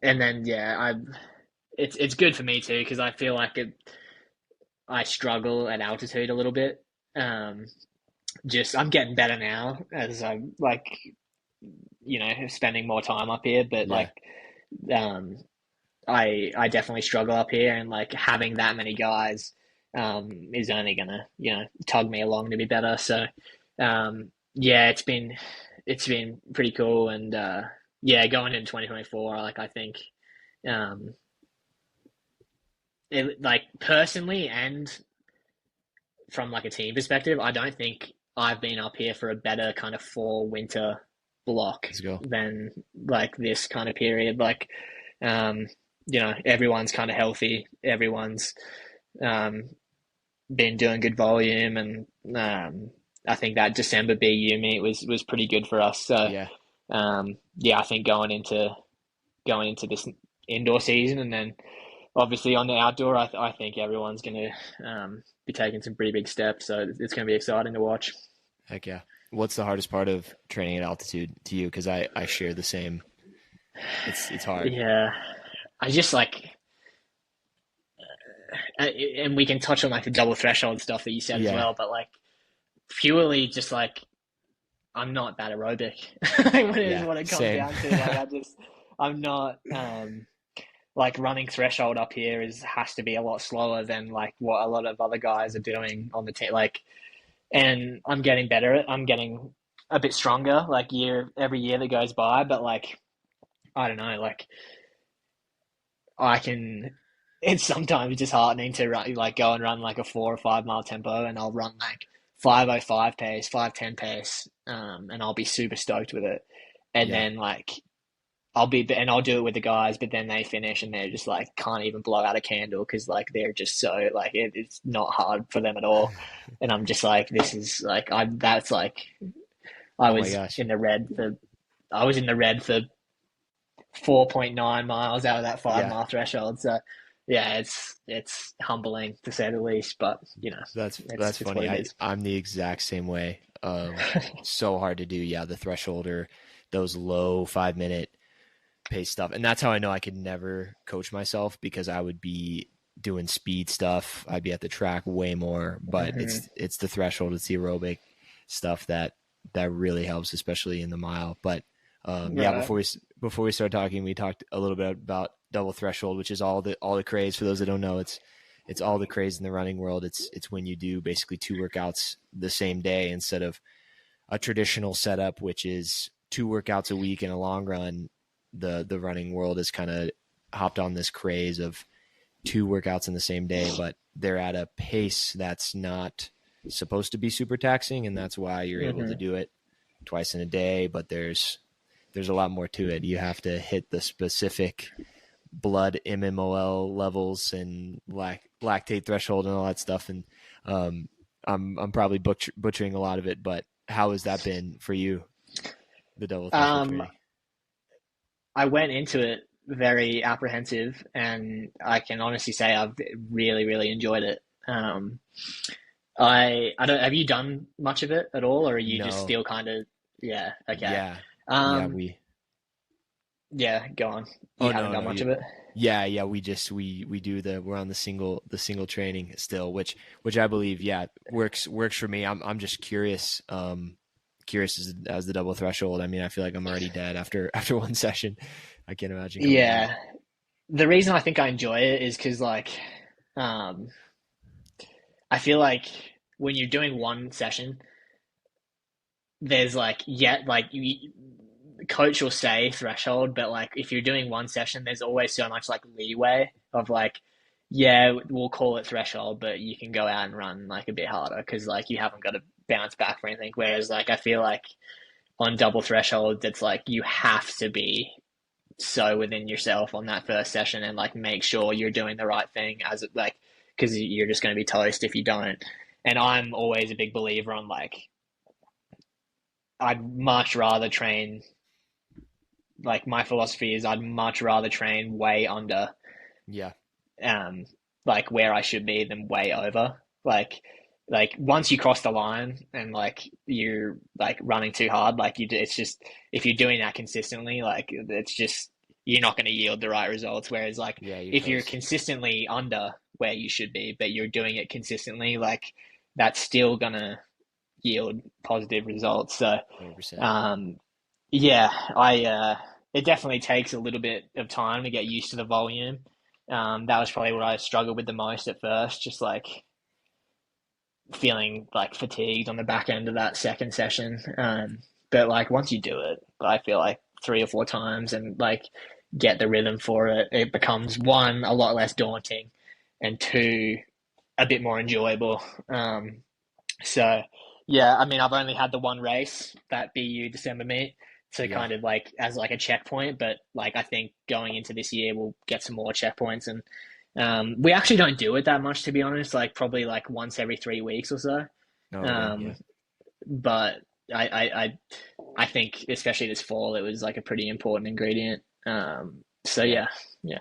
and then yeah, it's good for me too because I feel like I struggle at altitude a little bit. Um, just I'm getting better now as I'm like spending more time up here, but Yeah. like um, I definitely struggle up here, and like having that many guys is only gonna tug me along to be better. So yeah, it's been pretty cool, and yeah, going into 2024, like I think um, like personally and from like a team perspective, I don't think I've been up here for a better kind of fall winter block Let's go. than like this kind of period. Like, um, everyone's kind of healthy. Everyone's um, been doing good volume, and I think that December BU meet was pretty good for us. So, Yeah. yeah, I think going into this indoor season, and then obviously on the outdoor, I think everyone's going to be taking some pretty big steps. So it's going to be exciting to watch. Heck yeah. What's the hardest part of training at altitude to you? Because I share the same. It's hard. Yeah, I just like, and we can touch on like the double threshold stuff that you said as Yeah. well, but like purely just like I'm not that aerobic. What is Yeah. what it comes Same. down to. Like I'm not like running threshold up here is has to be a lot slower than like what a lot of other guys are doing on the team. Like, and I'm getting better. I'm getting a bit stronger like every year that goes by. But like I don't know, like I can. It's sometimes disheartening to run, like go and run like a 4 or 5 mile tempo, and I'll run like 5:05 pace, 5:10 pace, and I'll be super stoked with it. And Yeah. then like I'll do it with the guys, but then they finish and they're just like can't even blow out a candle because like they're just so like it's not hard for them at all. And I'm just like, this is like that's like I Oh my was gosh. in the red for I was in the red for 4.9 miles out of that five Yeah. mile threshold. So yeah, it's humbling to say the least, but That's it's what funny. it is. I'm the exact same way. So hard to do. Yeah, the threshold or those low 5 minute pace stuff, and that's how I know I could never coach myself because I would be doing speed stuff. I'd be at the track way more, but Hmm. it's the threshold, it's the aerobic stuff that really helps, especially in the mile. But yeah, Right. before we start talking, we talked a little bit about double threshold, which is all the craze. For those that don't know, it's all the craze in the running world. It's when you do basically 2 workouts the same day instead of a traditional setup, which is 2 workouts a week in a long run. The running world has kind of hopped on this craze of 2 workouts in the same day, but they're at a pace that's not supposed to be super taxing, and that's why you're able to Hmm. do it twice in a day. But there's a lot more to it. You have to hit the specific blood mmol levels and lactate threshold and all that stuff. And I'm probably butchering a lot of it, but how has that been for you, the double threshold Um, training? I went into it very apprehensive, and I can honestly say I've really, really enjoyed it. I don't, have you done much of it at all, or are you just No. still kind of, yeah, okay. Yeah. Yeah, Um, we yeah, go on. Oh You haven't no, done no. much of it? Yeah, yeah, we do we're on the single training still, which I believe, yeah, works for me. I'm just curious curious as the double threshold. I mean, I feel like I'm already dead after after one session. I can't imagine coming back. Yeah. The reason I think I enjoy it is because, like, um, I feel like when you're doing one session, there's like, yet, like, the coach will say threshold, but like, if you're doing one session, there's always so much like leeway of like, yeah, we'll call it threshold, but you can go out and run like a bit harder because like you haven't got to bounce back for anything. Whereas, like, I feel like on double threshold, it's like you have to be so within yourself on that first session and like make sure you're doing the right thing as like, because you're just going to be toast if you don't. And I'm always a big believer on like, I'd much rather train, like, my philosophy is I'd much rather train way under Yeah. um like where I should be than way over. Like once you cross the line and like you're like running too hard, like it's just, if you're doing that consistently, like it's just, you're not going to yield the right results. Whereas like Yeah, you're if you're toast. consistently under where you should be, but you're doing it consistently, like that's still gonna yield positive results. So 100%. um yeah, I it definitely takes a little bit of time to get used to the volume. That was probably what I struggled with the most at first, just like feeling like fatigued on the back end of that second session. But like once you do it, I feel like 3 or 4 times and like get the rhythm for it, it becomes one, a lot less daunting, and two, a bit more enjoyable. So yeah, I mean, I've only had the one race, that BU December meet, to Yeah. kind of like as like a checkpoint, but like I think going into this year we'll get some more checkpoints, and we actually don't do it that much, to be honest. Like probably like once every 3 weeks or so. Oh, okay. Yeah. Um, but I, I I I think especially this fall it was like a pretty important ingredient. So Yeah. yeah, yeah,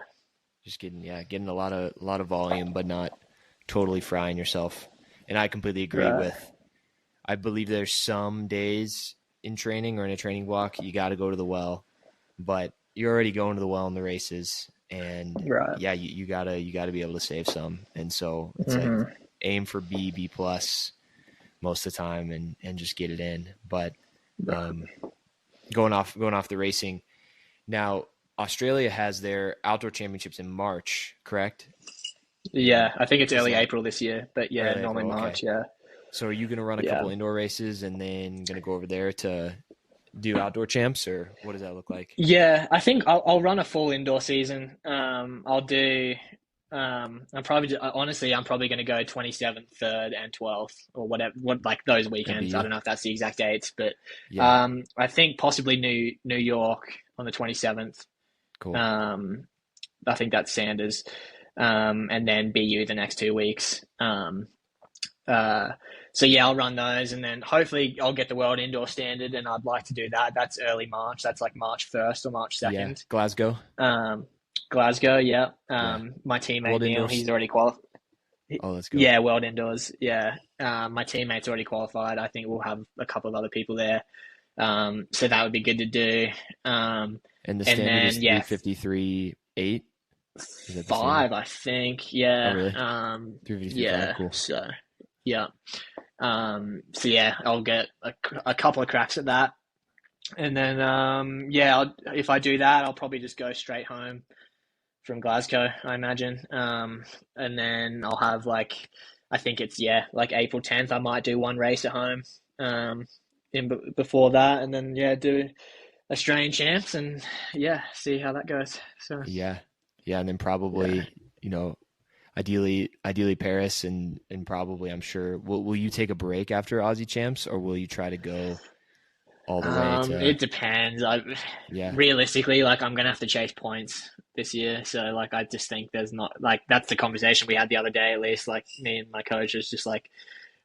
Just getting a lot of volume, but not totally frying yourself. And I completely agree right, with. I believe there's some days in training or in a training block you got to go to the well, but you're already going to the well in the races, and right. yeah, you gotta be able to save some. And so it's like Hmm. aim for B plus most of the time, and just get it in. But um, going off the racing now, Australia has their outdoor championships in March, correct? And Yeah, I think it's is early that April this year, but yeah, early normally April? Okay. March. Yeah, So are you going to run a yeah. couple indoor races and then going to go over there to do outdoor champs, or what does that look like? Yeah, I think I'll run a full indoor season. I'll do. Honestly, I'm probably going to go 27th, 3rd, and 12th, or whatever. What like those weekends? I MBU. don't know if that's the exact dates, but Yeah. I think possibly New York on the 27th. Cool. Um, I think that's Sanders, and then BU the next 2 weeks. Uh, so yeah, I'll run those, and then hopefully I'll get the world indoor standard, and I'd like to do that. That's early March. That's like March 1st or March Yeah. 2nd. Glasgow. Um, Glasgow, yeah. Yeah. My teammate World Neil, indoors. he's already qualified. Oh, let's go. Yeah, world indoors. Yeah. My teammate's already qualified. I think we'll have a couple of other people there. So that would be good to do. Um, And the and standard is then yeah, 353.8. Is that the standard? 5, I think. Oh, Yeah. really? 353.5. Yeah. Cool. So yeah. So yeah, I'll get a couple of cracks at that. And then, yeah, if I do that, I'll probably just go straight home from Glasgow, I imagine. And then I'll have like, I think it's, yeah, like April 10th, I might do one race at home before that. And then, yeah, do Australian champs and, yeah, see how that goes. So, Yeah. Yeah. And then yeah. probably, ideally Paris, and probably, I'm sure, will you take a break after Aussie champs, or will you try to go all the way to, It depends. yeah. Realistically, like I'm gonna have to chase points this year. So like I just think there's not like that's the conversation we had the other day at least. Like me and my coach was just like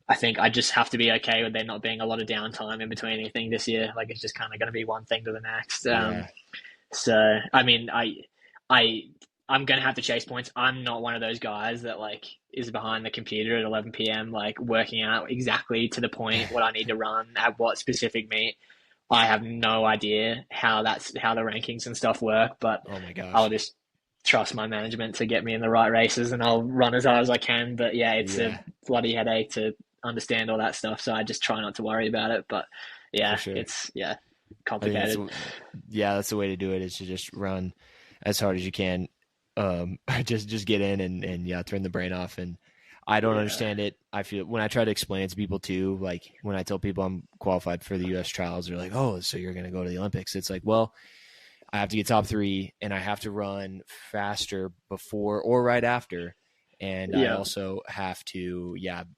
I think I just have to be okay with there not being a lot of downtime in between anything this year. Like it's just kind of gonna be one thing to the next. Yeah. So I mean I I'm gonna have to chase points. I'm not one of those guys that like is behind the computer at 11 p.m. like working out exactly to the point what I need to run at what specific meet. I have no idea how the rankings and stuff work, but Oh my I'll gosh. just trust my management to get me in the right races, and I'll run as hard as I can. But yeah, it's a Yeah, bloody headache to understand all that stuff, so I just try not to worry about it. But for yeah, sure. it's I think complicated. that's the way to do it, is to just run as hard as you can. Just get in and yeah, turn the brain off. And I don't Yeah, understand it. I feel when I try to explain it to people too, like when I tell people I'm qualified for the U.S. trials, they're like, "Oh, so you're going to go to the Olympics?" It's like, well, I have to get top 3, and I have to run faster before or right after, and I yeah, also have to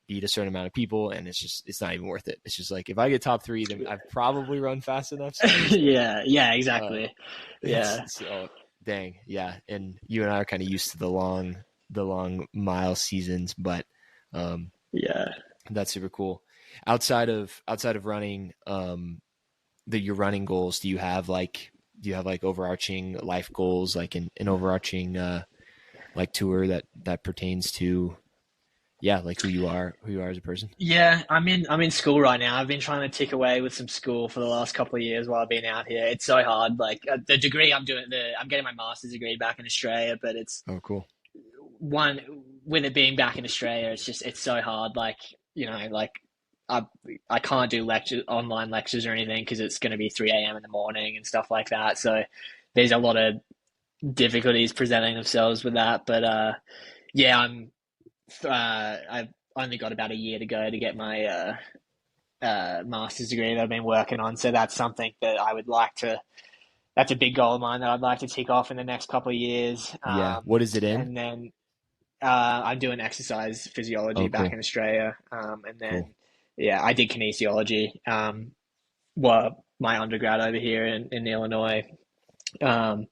beat a certain amount of people, and it's not even worth it. It's just like if I get top 3, then I've probably run fast enough. So I'm just gonna yeah, uh, exactly. it's Yeah, so dang, yeah. And you and I are kind of used to the long mile seasons, but um, yeah. that's super cool. Outside of running, your running goals, do you have like overarching life goals, like an overarching like tour that pertains to like who you are as a person? Yeah, I'm in school right now. I've been trying to tick away with some school for the last couple of years while I've been out here. It's so hard. Like the degree I'm getting my master's degree back in Australia, but it's Oh, cool. one with it being back in Australia. It's so hard. Like like I I can't do online lectures or anything because it's going to be 3 a.m. in the morning and stuff like that. So there's a lot of difficulties presenting themselves with that. But yeah, I've only got about a year to go to get my master's degree that I've been working on. So that's something that I would like to. That's a big goal of mine that I'd like to tick off in the next couple of years. Yeah. What is it in? And then I'm doing exercise physiology Oh, back cool. in Australia. And Cool. then yeah, I did kinesiology. Well, my undergrad over here in Illinois. Um,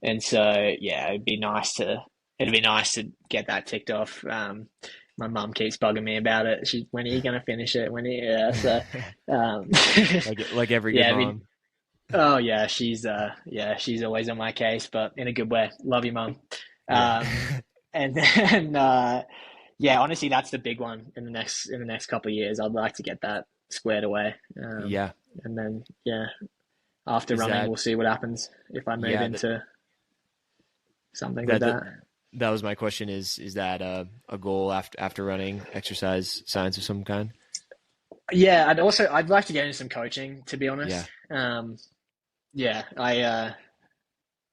and so yeah, it'd be nice to get that ticked off. My mum keeps bugging me about it. When are you gonna finish it? So um, like every good yeah, I mean, mom. oh yeah, she's always on my case, but in a good way. Love you, mum. Yeah. Um, and then yeah, honestly, that's the big one in the next couple of years. I'd like to get that squared away. Yeah. And then yeah, after Is running, that we'll see what happens if I move yeah into something with that that, that. that was my question, is that a goal after running, exercise science of some kind? Yeah, I'd like to get into some coaching, to be Yeah. honest. Yeah,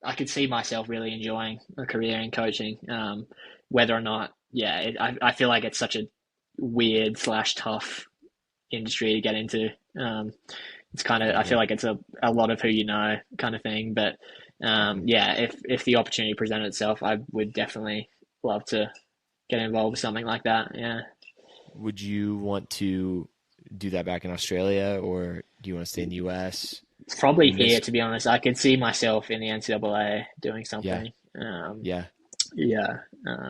I could see myself really enjoying a career in coaching. Whether or not, yeah, I feel like it's such a weird slash tough industry to get into. It's kind of I feel Yeah, like it's a lot of who you know kind of thing. But definitely. yeah, if the opportunity presented itself, I would definitely love to get involved with something like that. Yeah. Would you want to do that back in Australia, or do you want to stay in the US? Probably You here, miss to be honest. I could see myself in the NCAA doing Yeah. something. Yeah. Yeah,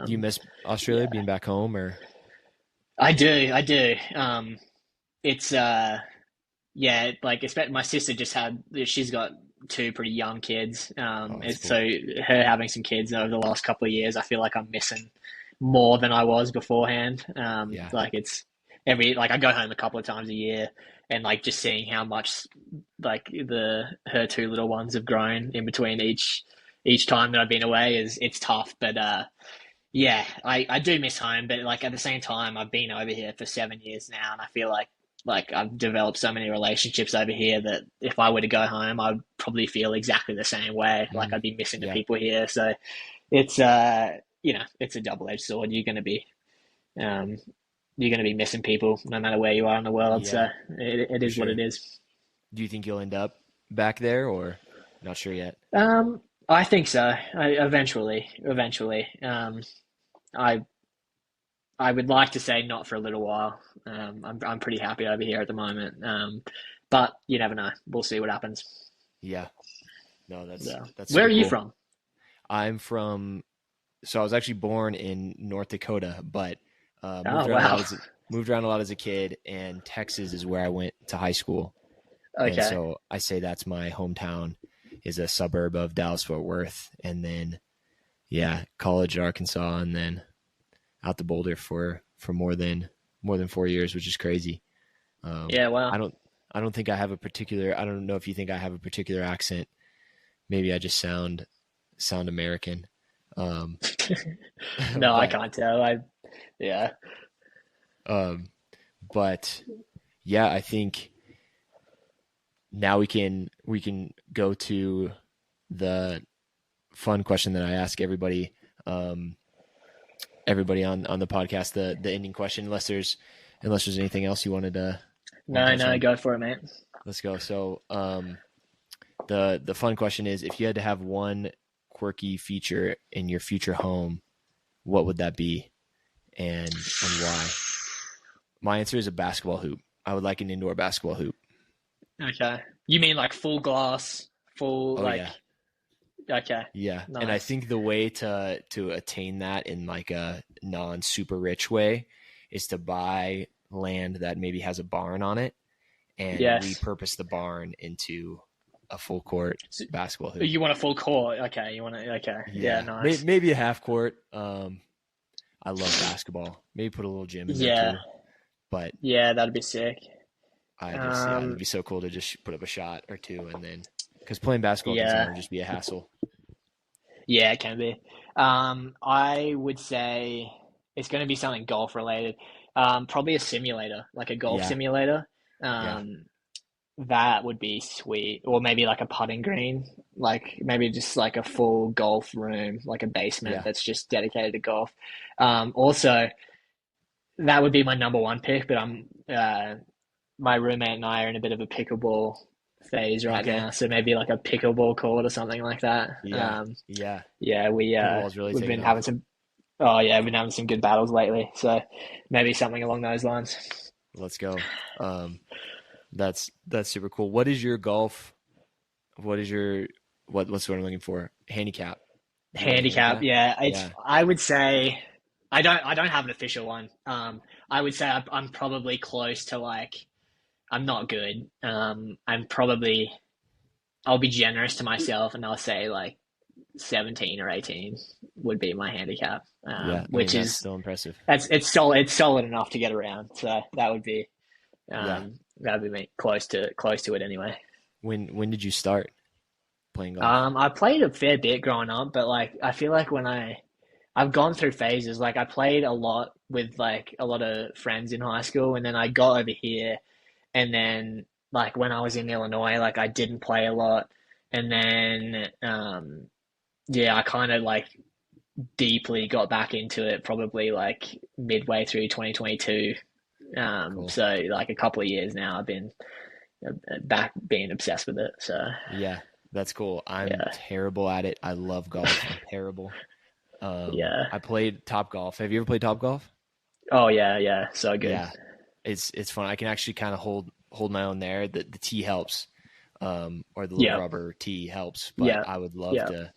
Do you miss Australia, yeah. being back home, or I do, I do. It's yeah, like especially my sister she's got two pretty young kids. oh, that's So cool. her having some kids over the last couple of years, I feel like I'm missing more than I was beforehand. Yeah. Like it's like I go home a couple of times a year, and like just seeing how much like the her two little ones have grown in between each time that I've been away it's tough. But yeah, I do miss home, but like at the same time, I've been over here for 7 years now, and I feel like I've developed so many relationships over here that if I were to go home, I'd probably feel exactly the same way. Like Mm, I'd be missing the yeah, people here. So it's it's a double edged sword. Um you're gonna be missing people no matter where you are in the world. yeah, So it for is what sure. it is. Do you think you'll end up back there, or not sure yet? I think so. Eventually. I I would like to say not for a little while. I'm pretty happy over here at the moment. But you never know. We'll see what happens. Yeah. No, that's So, that's where are super you cool. from? I'm from So I was actually born in North Dakota, but Oh wow. moved around a lot as a kid, and Texas is where I went to high school. And Okay. so I say that's my hometown, is a suburb of Dallas Fort Worth, and then yeah, college at Arkansas, and then out to Boulder for more than 4 years, which is crazy. Yeah, wow. I don't think I have a particular. I don't know if you think I have a particular accent. Maybe I just sound American. Um, No, I but can't tell. Yeah. um, but yeah, I think now we can go to the fun question that I ask everybody. Everybody on the podcast, the ending question, unless there's anything else you wanted to No, touch no, on. go for it, mate. Let's go. So the fun question is, if you had to have one quirky feature in your future home, what would that be, and why? My answer is a basketball hoop. I would like an indoor basketball hoop. Okay. You mean like full glass, full Oh like yeah. okay. Yeah. And I Nice. think the way to attain that in like a non super rich way is to buy land that maybe has a barn on it and Yes. repurpose the barn into a full court So basketball hoop. you want a full court. Okay, you want to okay. Yeah, Yeah. nice. Maybe a half court. I love basketball. Maybe put a little gym in there Yeah. too. But Yeah, that'd be sick. it'd be so cool to just put up a shot or two, and then, because playing basketball can Yeah. sometimes just be a hassle. Yeah, it can be. I would say it's going to be something golf related. Probably a simulator, like a golf Yeah. simulator. Yeah. Um, that would be sweet. Or maybe like a putting green, like maybe just like a full golf room, like a basement Yeah. that's just dedicated to golf. Also, that would be my number one pick, but my roommate and I are in a bit of a pickleball phase right Okay. now, so maybe like a pickleball court or something like that. Yeah. Yeah. Yeah, Pickleball's really we've taken been off. having some. Oh yeah, we've been having some good battles lately, so maybe something along those lines. Let's go. That's super cool. What is your golf? What is your what's what I'm looking for? Handicap. Do you have a Handicap, handicap? yeah, it's. Yeah. I would say I don't have an official one. I would say I'm probably close to like I'm not good. I'm probably I'll be generous to myself and I'll say like 17 or 18 would be my handicap, Yeah. I mean, which that's is still impressive. it's solid enough to get around. So Yeah. that would be me, close to it anyway. When did you start playing golf? I played a fair bit growing up, but like I feel like I've gone through phases. Like I played a lot with like a lot of friends in high school, and then I got over here, and then like when I was in Illinois, like I didn't play a lot, and then yeah, I kind of like deeply got back into it probably like midway through 2022. Cool. So like a couple of years now, I've been back being obsessed with it. So Yeah, that's cool. I'm yeah, terrible at it. I love golf. I'm terrible. yeah. I played Top Golf. Have you ever played Top Golf? Oh yeah, yeah. So good. Yeah, it's fun. I can actually kind of hold my own there. The tee helps, or the little Yeah, rubber tee helps. But yeah, I would love yeah. to.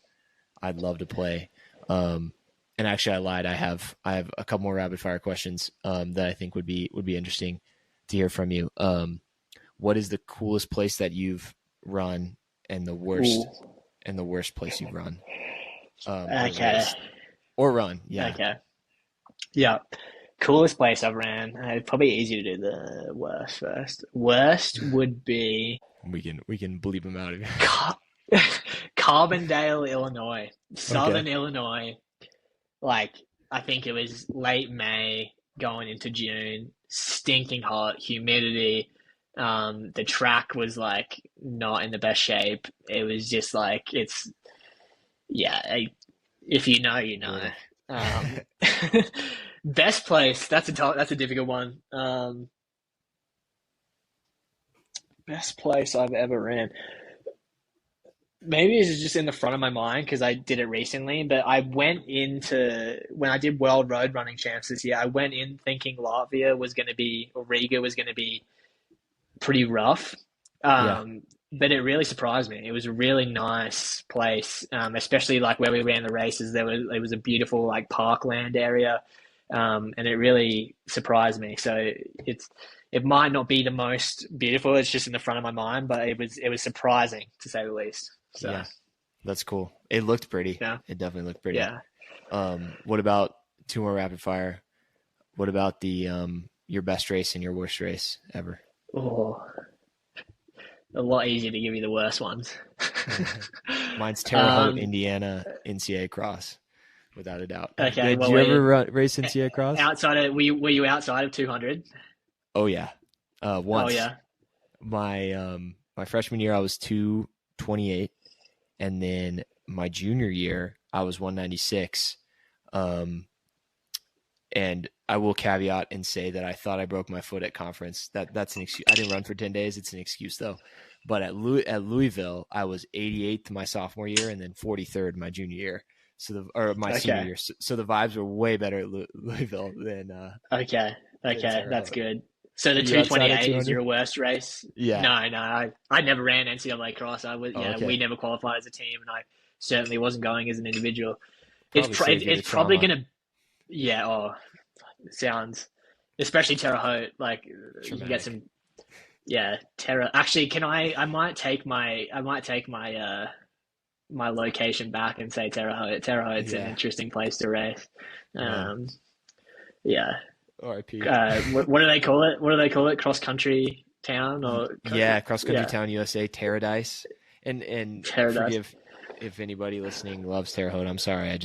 I'd love to play. And actually, I lied. I have a couple more rapid fire questions that I think would be interesting to hear from you. What is the coolest place that you've run, and the Ooh. worst place you've run, or Okay. raced or run? Yeah, Okay. Yeah. Coolest place I've ran. Probably easy to do the worst first. Worst would be we can bleep them out of here. Car- Carbondale, Illinois, Okay. Southern Illinois. Like I think it was late May going into June, stinking hot, humidity. The track was like not in the best shape. It was just like it's yeah. If you know, you know. Brutal. Um, best place. That's a difficult one. Best place I've ever ran. Maybe it's just in the front of my mind because I did it recently, but I went into when I did World Road Running Champs this year, I went in thinking Latvia was going to be, or Riga was going to be pretty rough. Yeah. But it really surprised me. It was a really nice place, especially like where we ran the races. It was a beautiful like parkland area, and it really surprised me. So it might not be the most beautiful. It's just in the front of my mind, but it was surprising to say the least. So Yeah. That's cool. It looked pretty. Yeah. It definitely looked pretty. Yeah. What about two more rapid fire? What about the your best race and your worst race ever? Oh, a lot easier to give you the worst ones. Mine's Terre Haute, Indiana, NCAA cross, without a doubt. Okay. Did you ever race NCAA cross? Outside of, were you outside of 200? Oh yeah, once. Oh yeah. My freshman year I was 228, and then my junior year I was 196. And I will caveat and say that I thought I broke my foot at conference. That's an excuse. I didn't run for 10 days. It's an excuse though. But at Louisville, I was 88th my sophomore year and then 43rd my junior year. My senior year. So the vibes were way better at Louisville than. Okay, that's good. So the 228 is your worst race? Yeah. No, I never ran NCAA cross. We never qualified as a team, and I certainly wasn't going as an individual. It's probably going to. Yeah. Oh, sounds, especially Terre Haute. Like you can get some. Yeah, Terre. Actually, I might take my my location back and say Terre Haute. Terre Haute's an interesting place to race. Yeah. R.I.P. What do they call it? What do they call it? Cross country town or cross country town USA, Paradise. And Paradise. Forgive if anybody listening loves Terre Haute. I'm sorry.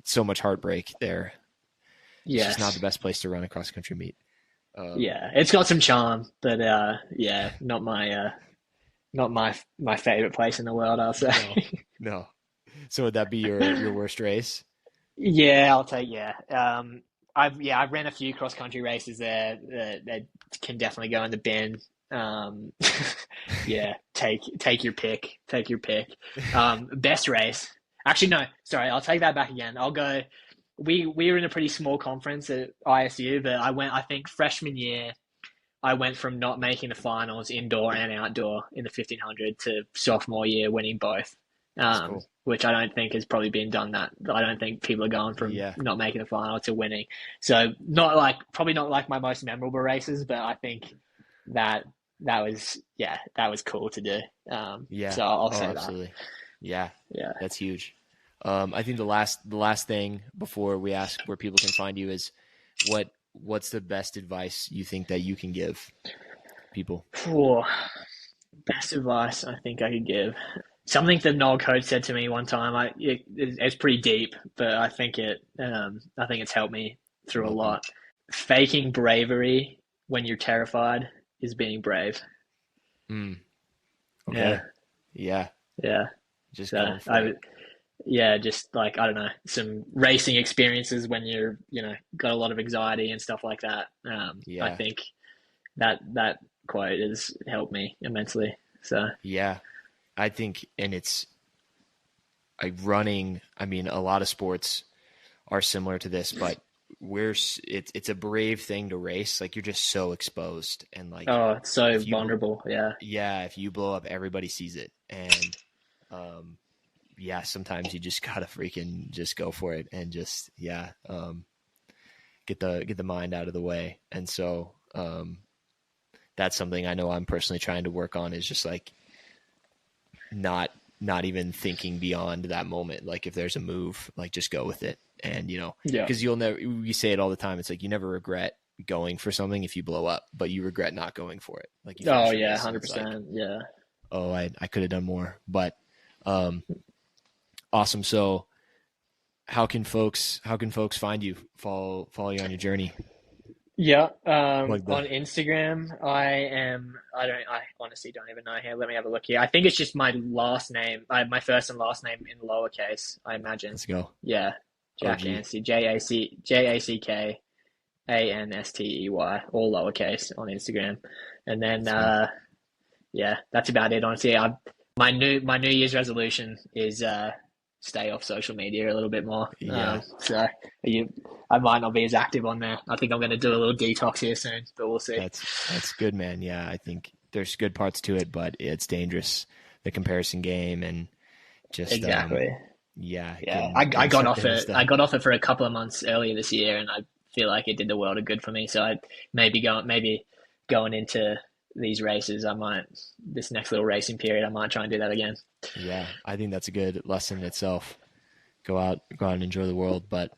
So much heartbreak there. It's just not the best place to run a cross country meet. It's got some charm, but not my favorite place in the world, I'll say. No. So would that be your worst race? Yeah, I'll take I've ran a few cross country races there that can definitely go in the bin. Take your pick. Take your pick. Best race. Actually, no, sorry, I'll take that back again. I'll go. We were in a pretty small conference at ISU, but I think freshman year, I went from not making the finals indoor and outdoor in the 1500 to sophomore year winning both. Cool. Which I don't think has probably been done that. I don't think people are going from not making the final to winning. So probably not like my most memorable races, but I think that was cool to do. So I'll say absolutely. That. Yeah. That's huge. I think the last thing before we ask where people can find you is what's the best advice you think that you can give people? Best advice I think I could give. Something that Noel Coach said to me one time. It's pretty deep, but I think it's helped me through a lot. Faking bravery when you're terrified is being brave. Okay. Yeah. Just going for it. Yeah, just like, I don't know, some racing experiences when you're, got a lot of anxiety and stuff like that. I think that quote has helped me immensely. So yeah, I think, and it's running. I mean, a lot of sports are similar to this, but it's a brave thing to race. Like you're just so exposed and like, it's so vulnerable. Yeah. Yeah. If you blow up, everybody sees it. And, sometimes you just gotta freaking just go for it and just get the mind out of the way. And so that's something I know I'm personally trying to work on, is just like not even thinking beyond that moment. Like if there's a move, like just go with it. And because we say it all the time. It's like you never regret going for something if you blow up, but you regret not going for it. Like 100%. Yeah. Oh, I could have done more, but awesome. So how can folks find you, follow you on your journey? Yeah. On Instagram, I honestly don't even know here. Let me have a look here. I think it's just my last name, my first and last name in lowercase, I imagine. Let's go. Yeah. Jack Anstey, JACKANSTEY, all lowercase on Instagram. And then, that's about it. Honestly, my New Year's resolution is, stay off social media a little bit more. I might not be as active on there. I think I'm going to do a little detox here soon, but we'll see. That's good, man. Yeah, I think there's good parts to it, but it's dangerous, the comparison game, and just exactly. I got off it. I got off it for a couple of months earlier this year, and I feel like it did the world of good for me. So I maybe going into these races, this next little racing period, I might try and do that again. Yeah, I think that's a good lesson in itself. Go out and enjoy the world. But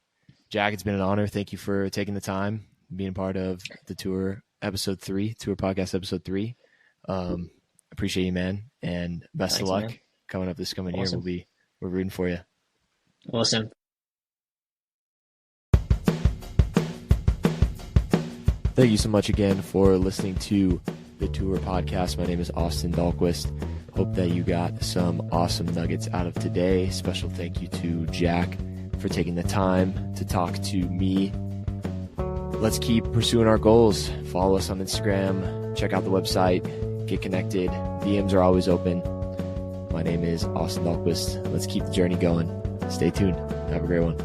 Jack, it's been an honor. Thank you for taking the time, being part of the tour podcast episode 3. Appreciate you, man, and best of luck, man. Coming up this coming year. We're rooting for you. Awesome. Thank you so much again for listening to the Tour Podcast. My name is Austen Dahlquist. Hope that you got some awesome nuggets out of today. Special thank you to Jack for taking the time to talk to me. Let's keep pursuing our goals. Follow us on Instagram. Check out the website. Get connected. DMs are always open. My name is Austen Dahlquist. Let's keep the journey going. Stay tuned. Have a great one.